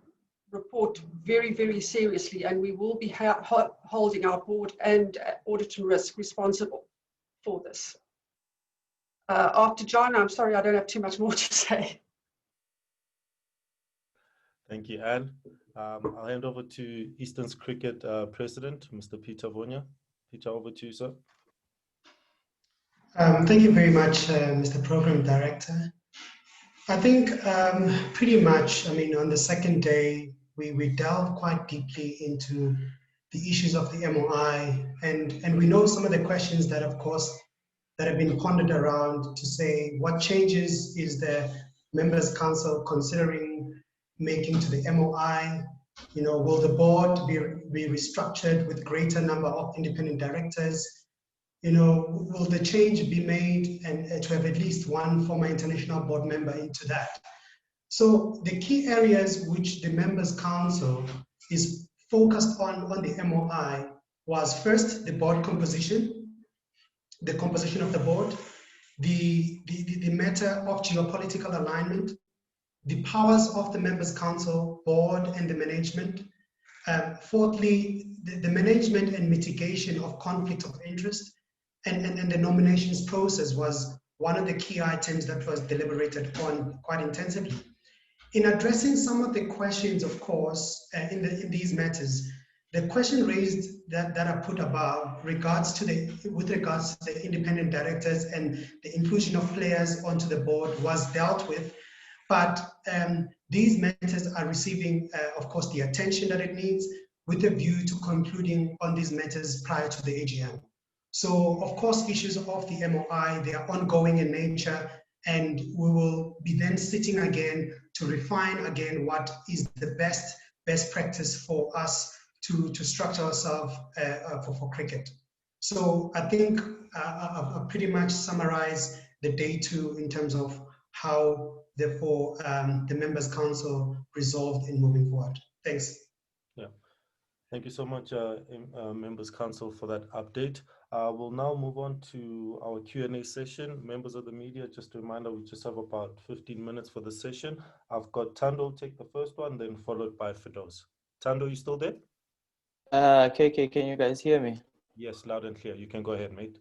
report very, very seriously, and we will be holding our board and audit and risk responsible for this. After John, I'm sorry, I don't have too much more to say. Thank you, Anne. I'll hand over to Eastern's Cricket President, Mr. Peter Vonya. Peter, over to you, sir. Thank you very much, Mr. Program Director. I think pretty much, on the second day, we delved quite deeply into the issues of the MOI, and we know some of the questions that, of course, that have been pondered around to say what changes is the Members' Council considering making to the MOI. You know, will the board be restructured with greater number of independent directors? You know, will the change be made and to have at least one former international board member into that? So the key areas which the Members' Council is focused on the MOI was first the board composition, the composition of the board, the matter of geopolitical alignment, the powers of the Members' Council, board and the management. Fourthly, the management and mitigation of conflict of interest, and the nominations process was one of the key items that was deliberated on quite intensively. In addressing some of the questions, of course, in these matters, the question raised that are put above with regards to the independent directors and the inclusion of players onto the board was dealt with, but these matters are receiving, of course, the attention that it needs with a view to concluding on these matters prior to the AGM. So, of course, issues of the MOI, they are ongoing in nature, and we will be then sitting again to refine again what is the best practice for us to structure ourselves for cricket. So I think I've pretty much summarized the day two in terms of how, therefore, the Members' Council resolved in moving forward. Thanks. Yeah, thank you so much, Members' Council, for that update. We'll now move on to our Q&A session. Members of the media, just a reminder, we just have about 15 minutes for the session. I've got Tando take the first one, then followed by Fidos. Tando, you still there? KK, can you guys hear me? Yes, loud and clear. You can go ahead, mate.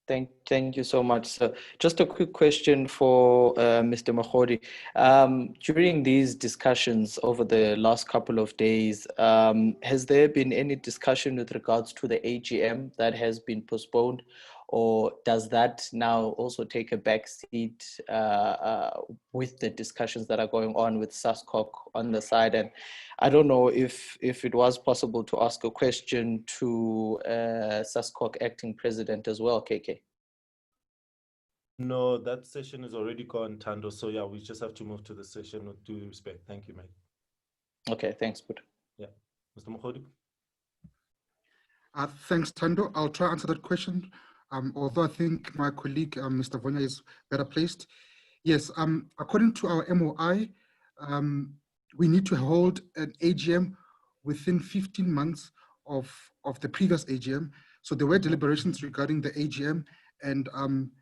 Thank you so much. So just a quick question for Mr. Mahodi. During these discussions over the last couple of days, has there been any discussion with regards to the AGM that has been postponed, or does that now also take a back seat with the discussions that are going on with SASCOC on the side? And I don't know if it was possible to ask a question to SASCOC acting president as well, KK. No, that session is already gone, Tando. So yeah, we just have to move to the session with due respect. Thank you, mate. Okay, thanks, Bud. Yeah, Mr. Mahodi. Thanks, Tando. I'll try to answer that question. Although I think my colleague, Mr. Vonya, is better placed. Yes, according to our MOI, we need to hold an AGM within 15 months of the previous AGM. So there were deliberations regarding the AGM, and I'm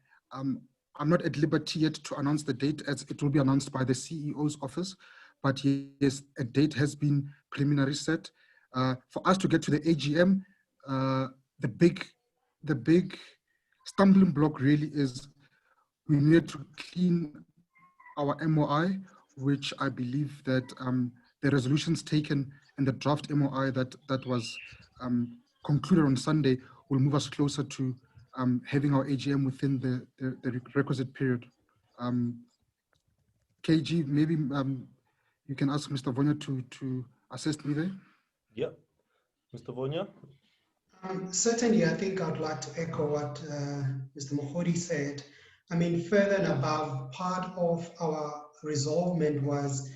not at liberty yet to announce the date, as it will be announced by the CEO's office. But yes, a date has been preliminary set. For us to get to the AGM, the big stumbling block really is we need to clean our MOI, which I believe that the resolutions taken in the draft MOI that was concluded on Sunday will move us closer to having our AGM within the requisite period. KG, maybe you can ask Mr. Vonya to assist me there. Yeah, Mr. Vonya. Certainly, I think I'd like to echo what Mr. Mahodi said. I mean, further and above, part of our resolvement was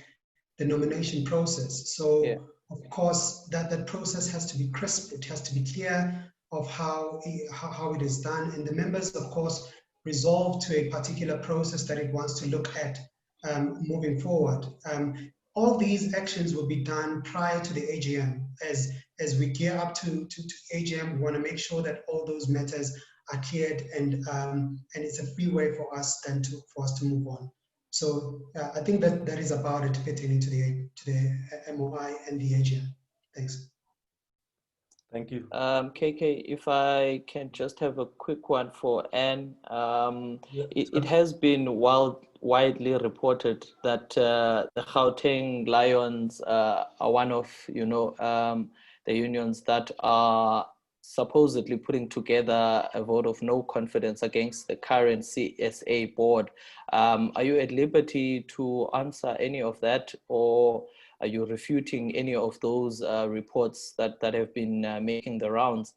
the nomination process. So, yeah, of course, that process has to be crisp. It has to be clear of how it is done. And the members, of course, resolve to a particular process that it wants to look at moving forward. All these actions will be done prior to the AGM. As we gear up to AGM, we want to make sure that all those matters are cleared, and it's a free way for us then for us to move on. So I think that is about it fitting into the MOI and the AGM. Thanks. Thank you. KK, if I can just have a quick one for Anne. It has been widely reported that the Gauteng Lions are one of, the unions that are supposedly putting together a vote of no confidence against the current CSA board. Are you at liberty to answer any of that, or Are you refuting any of those reports that have been making the rounds?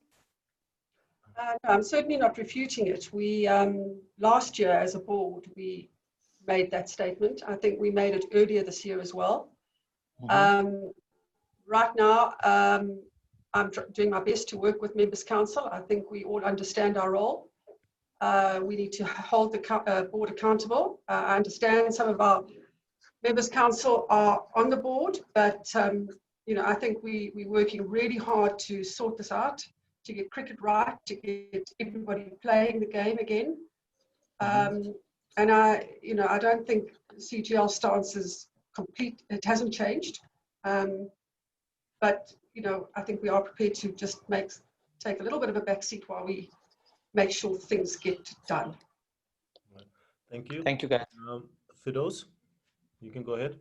No, I'm certainly not refuting it. We, last year as a board, we made that statement. I think we made it earlier this year as well. Right now, I'm doing my best to work with Members Council. I think we all understand our role. We need to hold the board accountable. I understand some of our Members Council are on the board, but you know, I think we're working really hard to sort this out, to get cricket right, to get everybody playing the game again. And you know, I don't think CGL stance is complete. It hasn't changed. But you know, I think we are prepared to just take a little bit of a backseat while we make sure things get done. Thank you. Thank you, guys. Fidos, you can go ahead.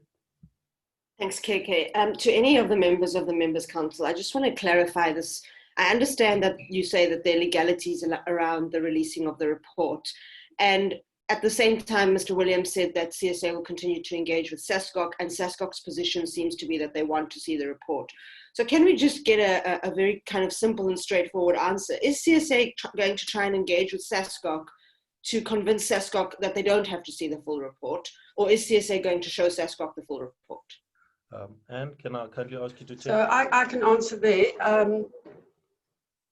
Thanks, KK. To any of the Members Council, I just want to clarify this. I understand that you say that there are legalities around the releasing of the report. And at the same time, Mr. Williams said that CSA will continue to engage with SASCOC, and SASCOC's position seems to be that they want to see the report. So can we just get a very kind of simple and straightforward answer? Is CSA going to try and engage with SASCOC to convince SASCOC that they don't have to see the full report? Or is CSA going to show SASCOC the full report? Anne, can I kindly ask you to take? So I can answer there.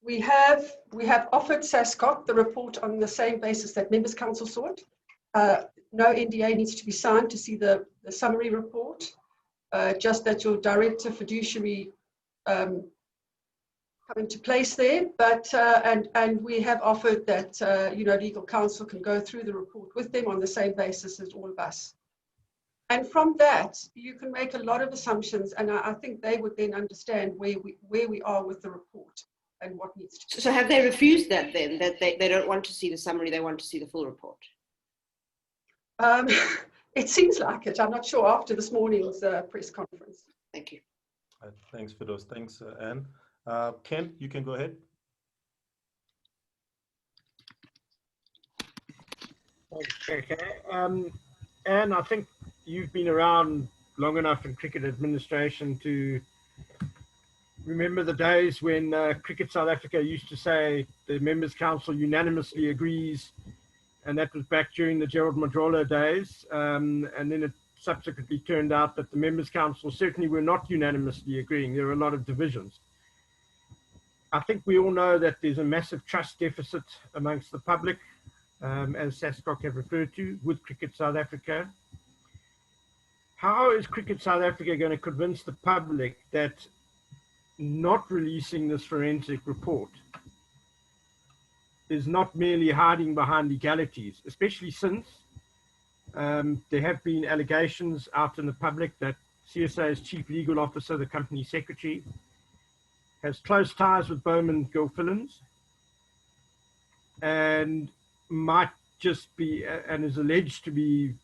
We have offered SASCOC the report on the same basis that Members Council saw it. No NDA needs to be signed to see the summary report, just that your director fiduciary come into place there. But and we have offered that you know, legal counsel can go through the report with them on the same basis as all of us. And from that, you can make a lot of assumptions, and I think they would then understand where we are with the report and what needs to be. So have they refused that then, that they don't want to see the summary, they want to see the full report? It seems like it. I'm not sure after this morning's press conference. Thank you. Thanks, Fidos. Thanks, Anne. Ken, you can go ahead. Okay. Anne, I think you've been around long enough in cricket administration to remember the days when Cricket South Africa used to say the Members Council unanimously agrees, and that was back during the Gerald Madrola days, and then it subsequently turned out that the Members Council certainly were not unanimously agreeing. There were a lot of divisions. I think we all know that there's a massive trust deficit amongst the public, as SASCOC have referred to, with Cricket South Africa. How is Cricket South Africa going to convince the public that not releasing this forensic report is not merely hiding behind legalities, especially since there have been allegations out in the public that CSA's chief legal officer, the company secretary, has close ties with Bowman Gilfillan's and might just be, and is alleged to be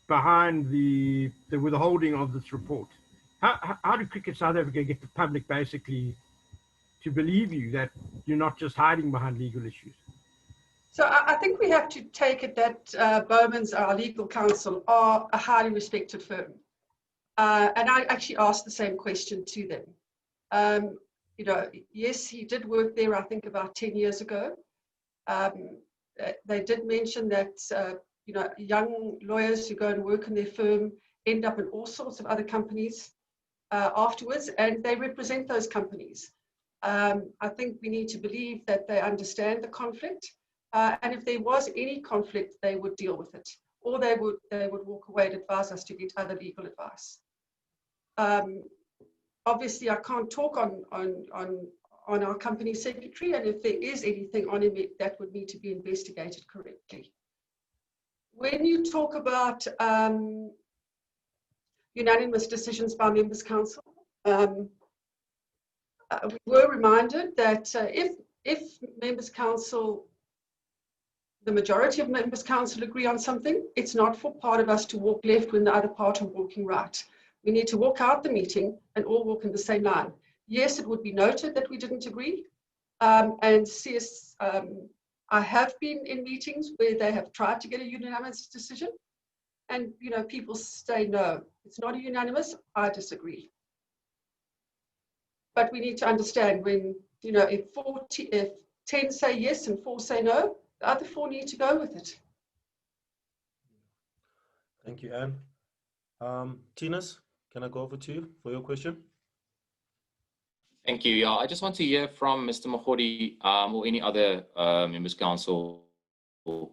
behind the withholding of this report. How do Cricket South Africa get the public basically to believe you that you're not just hiding behind legal issues? So I think we have to take it that Bowman's, our legal counsel, are a highly respected firm. And I actually asked the same question to them. You know, yes, he did work there, I think, about 10 years ago. They did mention that, you know, young lawyers who go and work in their firm end up in all sorts of other companies afterwards, and they represent those companies. I think we need to believe that they understand the conflict, and if there was any conflict, they would deal with it, or they would walk away and advise us to get other legal advice. Obviously, I can't talk on our company secretary, and if there is anything on him, that would need to be investigated correctly. When you talk about unanimous decisions by Members Council, we were reminded that if Members Council, the majority of Members Council agree on something, it's not for part of us to walk left when the other part are walking right. We need to walk out the meeting and all walk in the same line. Yes, it would be noted that we didn't agree. And I have been in meetings where they have tried to get a unanimous decision. And, you know, people say, no, it's not a unanimous, I disagree. But we need to understand when, you know, if 10 say yes and 4 say no, the other 4 need to go with it. Thank you, Anne. Tinas, can I go over to you for your question? Thank you. Yeah, I just want to hear from Mr. Mahodi or any other members council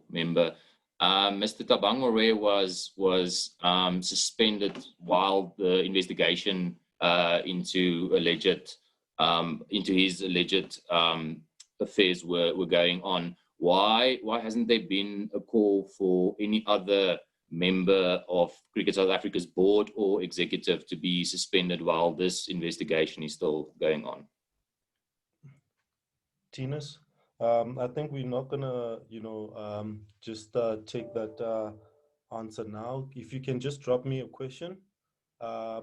member. Mr. Tabangore was suspended while the investigation into his alleged affairs were going on. Why hasn't there been a call for any other member of Cricket South Africa's board or executive to be suspended while this investigation is still going on? Tinas, I think we're not gonna, just take that answer now. If you can just drop me a question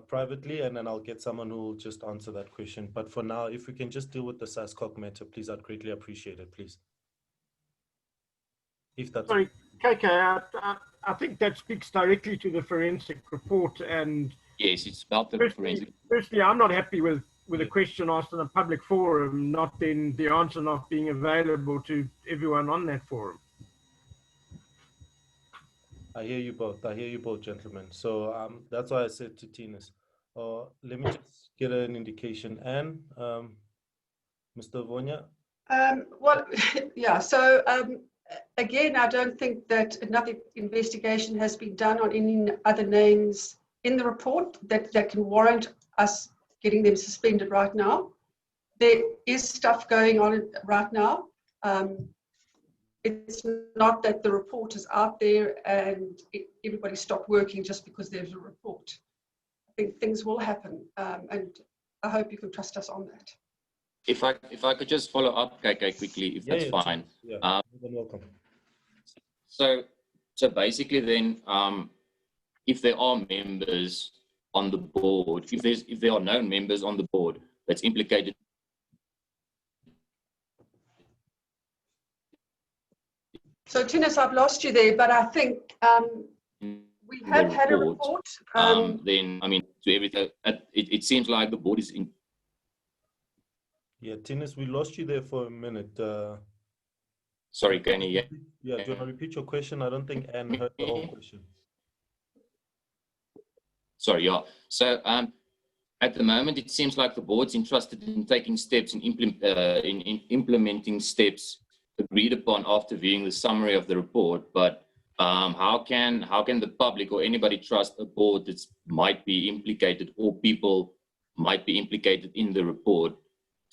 privately, and then I'll get someone who will just answer that question. But for now, if we can just deal with the SASCOC matter, please, I'd greatly appreciate it, please. If that's sorry, KK, I think that speaks directly to the forensic report. And yes, it's about the forensic. Firstly, I'm not happy with a question asked in a public forum, not then the answer not being available to everyone on that forum. I hear you both, gentlemen. So that's why I said to Tinas, let me just get an indication. Anne, Mr. Vonya? Well, yeah, so again, I don't think that another investigation has been done on any other names in the report that can warrant us getting them suspended right now. There is stuff going on right now. It's not that the report is out there and everybody stopped working just because there's a report. I think things will happen, and I hope you can trust us on that. If I could just follow up, KK, quickly, if that's fine. Yeah, welcome. So basically, then, if there are members on the board, if there are known members on the board that's implicated. So, Tinas, I've lost you there, but I think we have had a report. Then, I mean, to everything, it seems like the board is in. Yeah, Tinas, we lost you there for a minute. Sorry, can you hear? Yeah, do you want to repeat your question? I don't think Anne heard the whole question. Sorry, yeah. So at the moment, it seems like the board's interested in taking steps in implementing steps agreed upon after viewing the summary of the report. But how can the public or anybody trust a board that might be implicated or people might be implicated in the report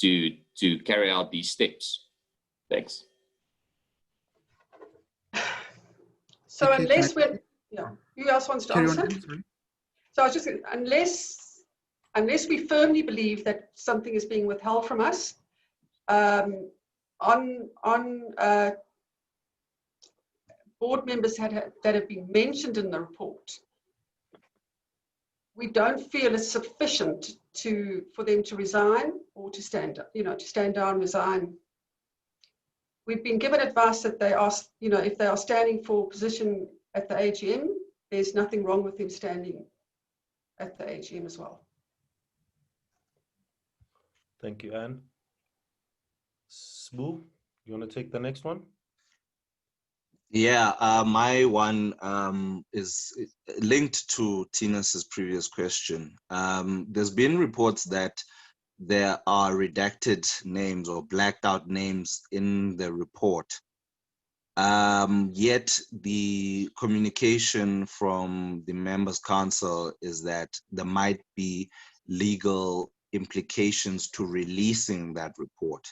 to carry out these steps? Thanks. So okay, unless we're, yeah, who else wants to answer? So I was just, unless we firmly believe that something is being withheld from us, on board members that have been mentioned in the report, we don't feel it's sufficient for them to resign or to stand down, resign. We've been given advice that they are, if they are standing for position at the AGM, there's nothing wrong with them standing at the AGM as well. Thank you, Anne. Sbu, you want to take the next one? Yeah, my one is linked to Tinas's previous question. There's been reports that there are redacted names or blacked out names in the report. Yet the communication from the members' council is that there might be legal implications to releasing that report.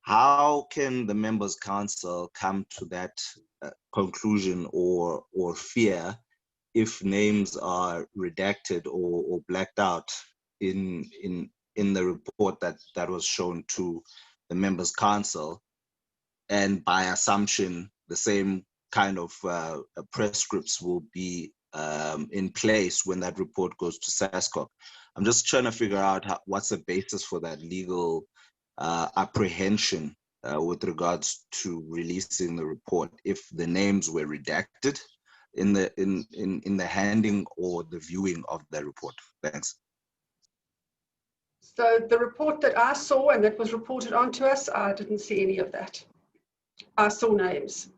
How can the members' council come to that conclusion or fear if names are redacted or blacked out in the report that was shown to the members' council, and by assumption the same kind of press scripts will be in place when that report goes to SASCOC? I'm just trying to figure out what's the basis for that legal apprehension with regards to releasing the report. If the names were redacted in the handing or the viewing of the report? Thanks. So the report that I saw and that was reported onto us, I didn't see any of that. I saw names.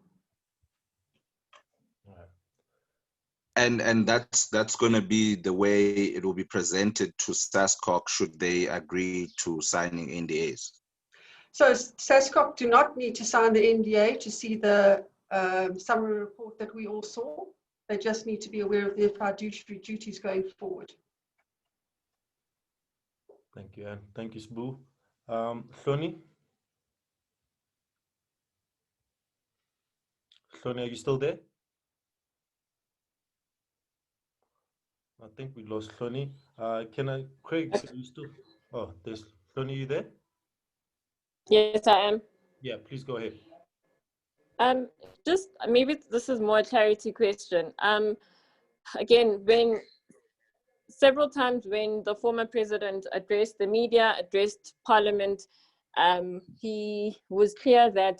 And that's going to be the way it will be presented to SASCOC should they agree to signing NDAs. So SASCOC do not need to sign the NDA to see the summary report that we all saw. They just need to be aware of their fiduciary duties going forward. Thank you, Anne. Thank you, Sbu. Hloni? Hloni, are you still there? I think we lost Hloni. Craig, are you still? Oh, there's Hloni, you there? Yes, I am. Yeah, please go ahead. Just maybe this is more a clarity question. Again, several times when the former president addressed the media, addressed Parliament, he was clear that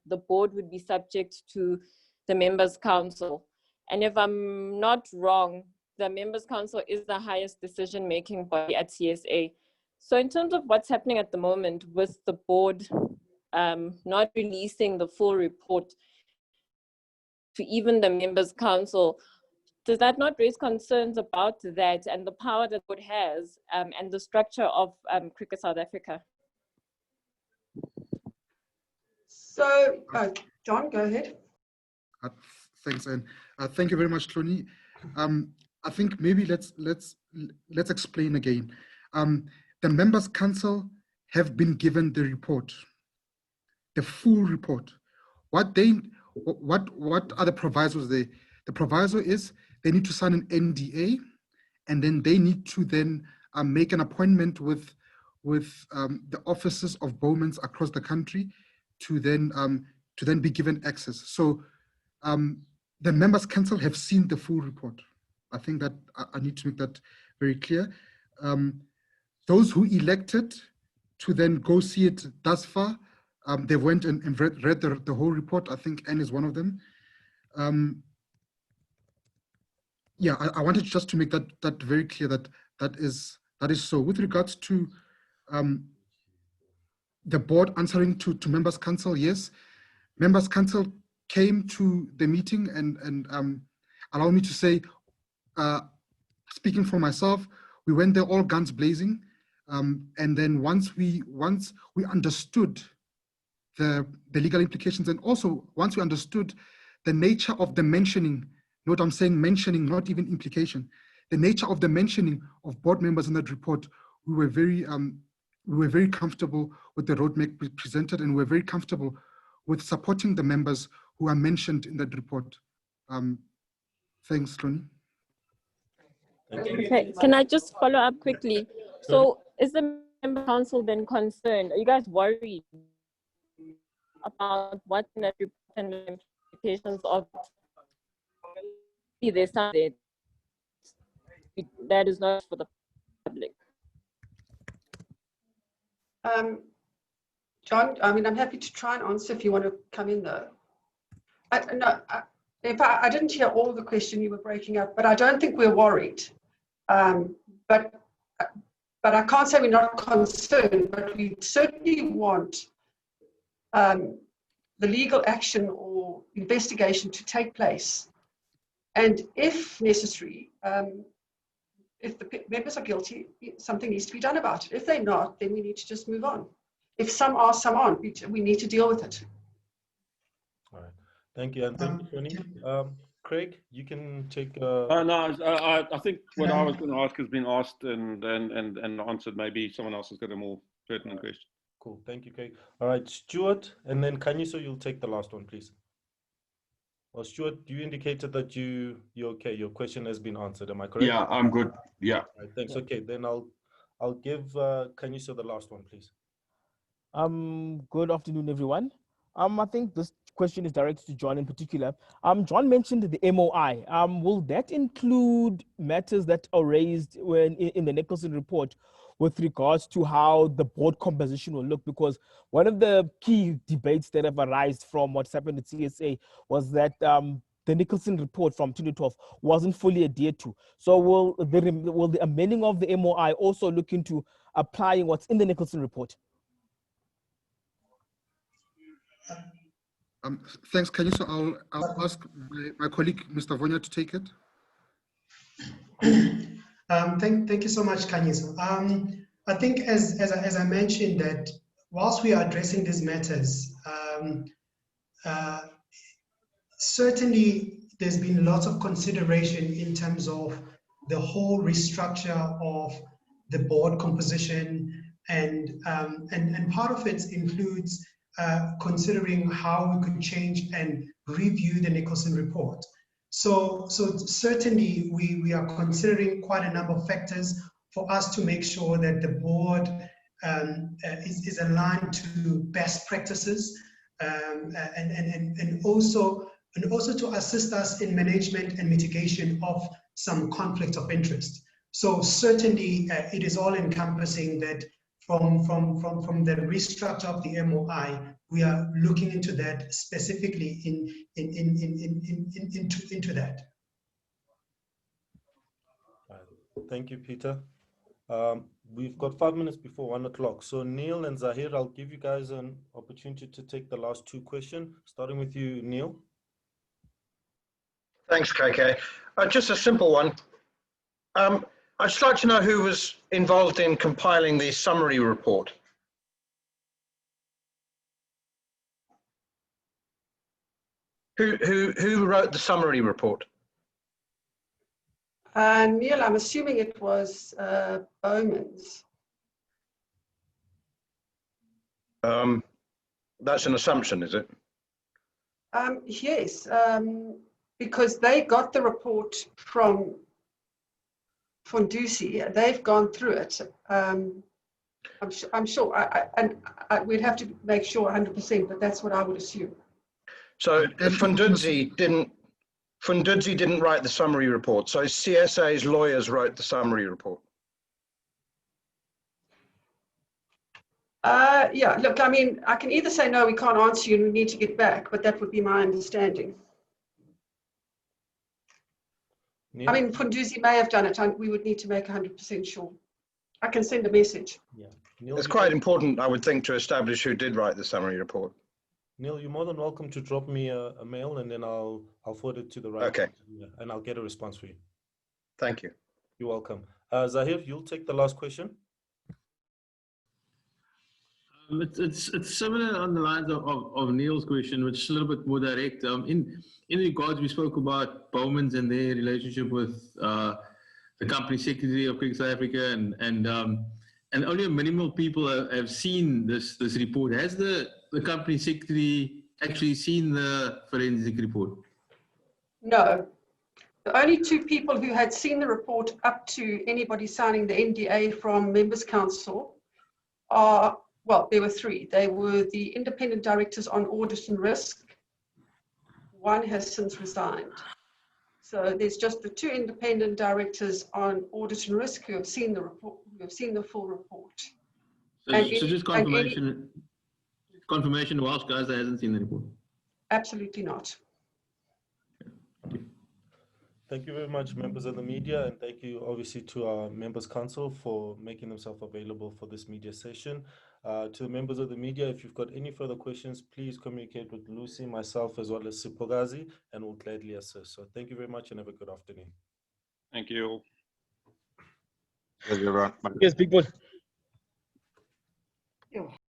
the board would be subject to the Members' Council. And if I'm not wrong, the Members' Council is the highest decision-making body at CSA. So in terms of what's happening at the moment with the board not releasing the full report to even the Members' Council, does that not raise concerns about that and the power that the board has and the structure of Cricket South Africa? So, John, go ahead. Thanks, Anne. Thank you very much, Hloni. I think maybe let's explain again. The Members' Council have been given the report, the full report. What are the provisos there? The proviso is they need to sign an NDA, and then they need to then make an appointment with the offices of Bowmans across the country to then be given access. So the Members' Council have seen the full report. I think that I need to make that very clear. Those who elected to then go see it thus far, they went and read the whole report. I think Anne is one of them. Yeah, I wanted just to make that very clear that is so. With regards to the board answering to Members' Council, yes, Members' Council came to the meeting and allow me to say, speaking for myself, we went there all guns blazing. And then once we understood the legal implications, and also once we understood the nature of the mentioning, note I'm saying mentioning, not even implication, the nature of the mentioning of board members in that report, we were very comfortable with the roadmap presented, and we're very comfortable with supporting the members who are mentioned in that report. Thanks, Hloni. Okay, can I just follow up quickly? So is the Member Council then concerned? Are you guys worried about what in that report and the implications of there's something that is not for the public? John, I mean, I'm happy to try and answer if you want to come in though. I didn't hear all the question, you were breaking up, but I don't think we're worried. But I can't say we're not concerned, but we certainly want the legal action or investigation to take place. And if necessary, if the members are guilty, something needs to be done about it. If they're not, then we need to just move on. If some are, some aren't, we need to deal with it. All right. Thank you, and thank you, Tony. Craig, you can take. No, I think what I was going to ask has been asked and answered. Maybe someone else has got a more pertinent question. Cool. Thank you, Craig. All right, Stuart, and then Kanyiso, you'll take the last one, please. Well, Stuart, you indicated that you're okay. Your question has been answered. Am I correct? Yeah, I'm good. Yeah. All right, thanks. Okay, then I'll give Kanyiso the last one, please. Good afternoon, everyone. I think this question is directed to John in particular. John mentioned the MOI. Will that include matters that are raised in the Nicholson report with regards to how the board composition will look? Because one of the key debates that have arisen from what's happened at CSA was that the Nicholson report from 2012 wasn't fully adhered to. So will the amending of the MOI also look into applying what's in the Nicholson report? Thanks, Kanyiso. I'll ask my colleague, Mr. Vonya, to take it. Thank you so much, Kanyiso. I think as I mentioned that whilst we are addressing these matters, certainly there's been lots of consideration in terms of the whole restructure of the board composition, and part of it includes considering how we could change and review the Nicholson report. So certainly we are considering quite a number of factors for us to make sure that the board is aligned to best practices, and also to assist us in management and mitigation of some conflict of interest. So certainly it is all encompassing that from the restructure of the MOI, we are looking into that specifically into that. Thank you, Peter. We've got 5 minutes before 1 o'clock. So Neil and Zahir, I'll give you guys an opportunity to take the last 2 questions, starting with you, Neil. Thanks, KK. Just a simple one. I'd just like to know who was involved in compiling the summary report. Who wrote the summary report? Neil, I'm assuming it was Bowman's. That's an assumption, is it? Yes, because they got the report from Fondusi. They've gone through it. I'm sure, we'd have to make sure 100%, but that's what I would assume. So Fundudzi didn't write the summary report. So CSA's lawyers wrote the summary report. Yeah, look, I mean, I can either say, no, we can't answer you and we need to get back, but that would be my understanding. Neil? I mean, Funduzi may have done it. We would need to make 100% sure. I can send a message. Yeah. Neil, It's quite important, I would think, to establish who did write the summary report. Neil, you're more than welcome to drop me a mail, and then I'll forward it to the right Okay. person, and I'll get a response for you. Thank you. You're welcome. Zahir, you'll take the last question. It's similar on the lines of Neil's question, which is a little bit more direct. In regards, we spoke about Bowman's and their relationship with the company secretary of Cricket South Africa, and only a minimal people have seen this report. Has the company secretary actually seen the forensic report? No. The only 2 people who had seen the report up to anybody signing the NDA from Members' Council are, well, there were 3. They were the independent directors on audit and risk. One has since resigned. So there's just the 2 independent directors on audit and risk who have seen the report, who have seen the full report. So just confirmation, Welsh guys that hasn't seen the report? Absolutely not. Thank you very much, members of the media, and thank you obviously to our members council for making themselves available for this media session. To the members of the media, if you've got any further questions, please communicate with Lucy, myself, as well as Sipogazi, and we'll gladly assist. So thank you very much and have a good afternoon. Thank you. Thank you, everyone. Yes, big boss.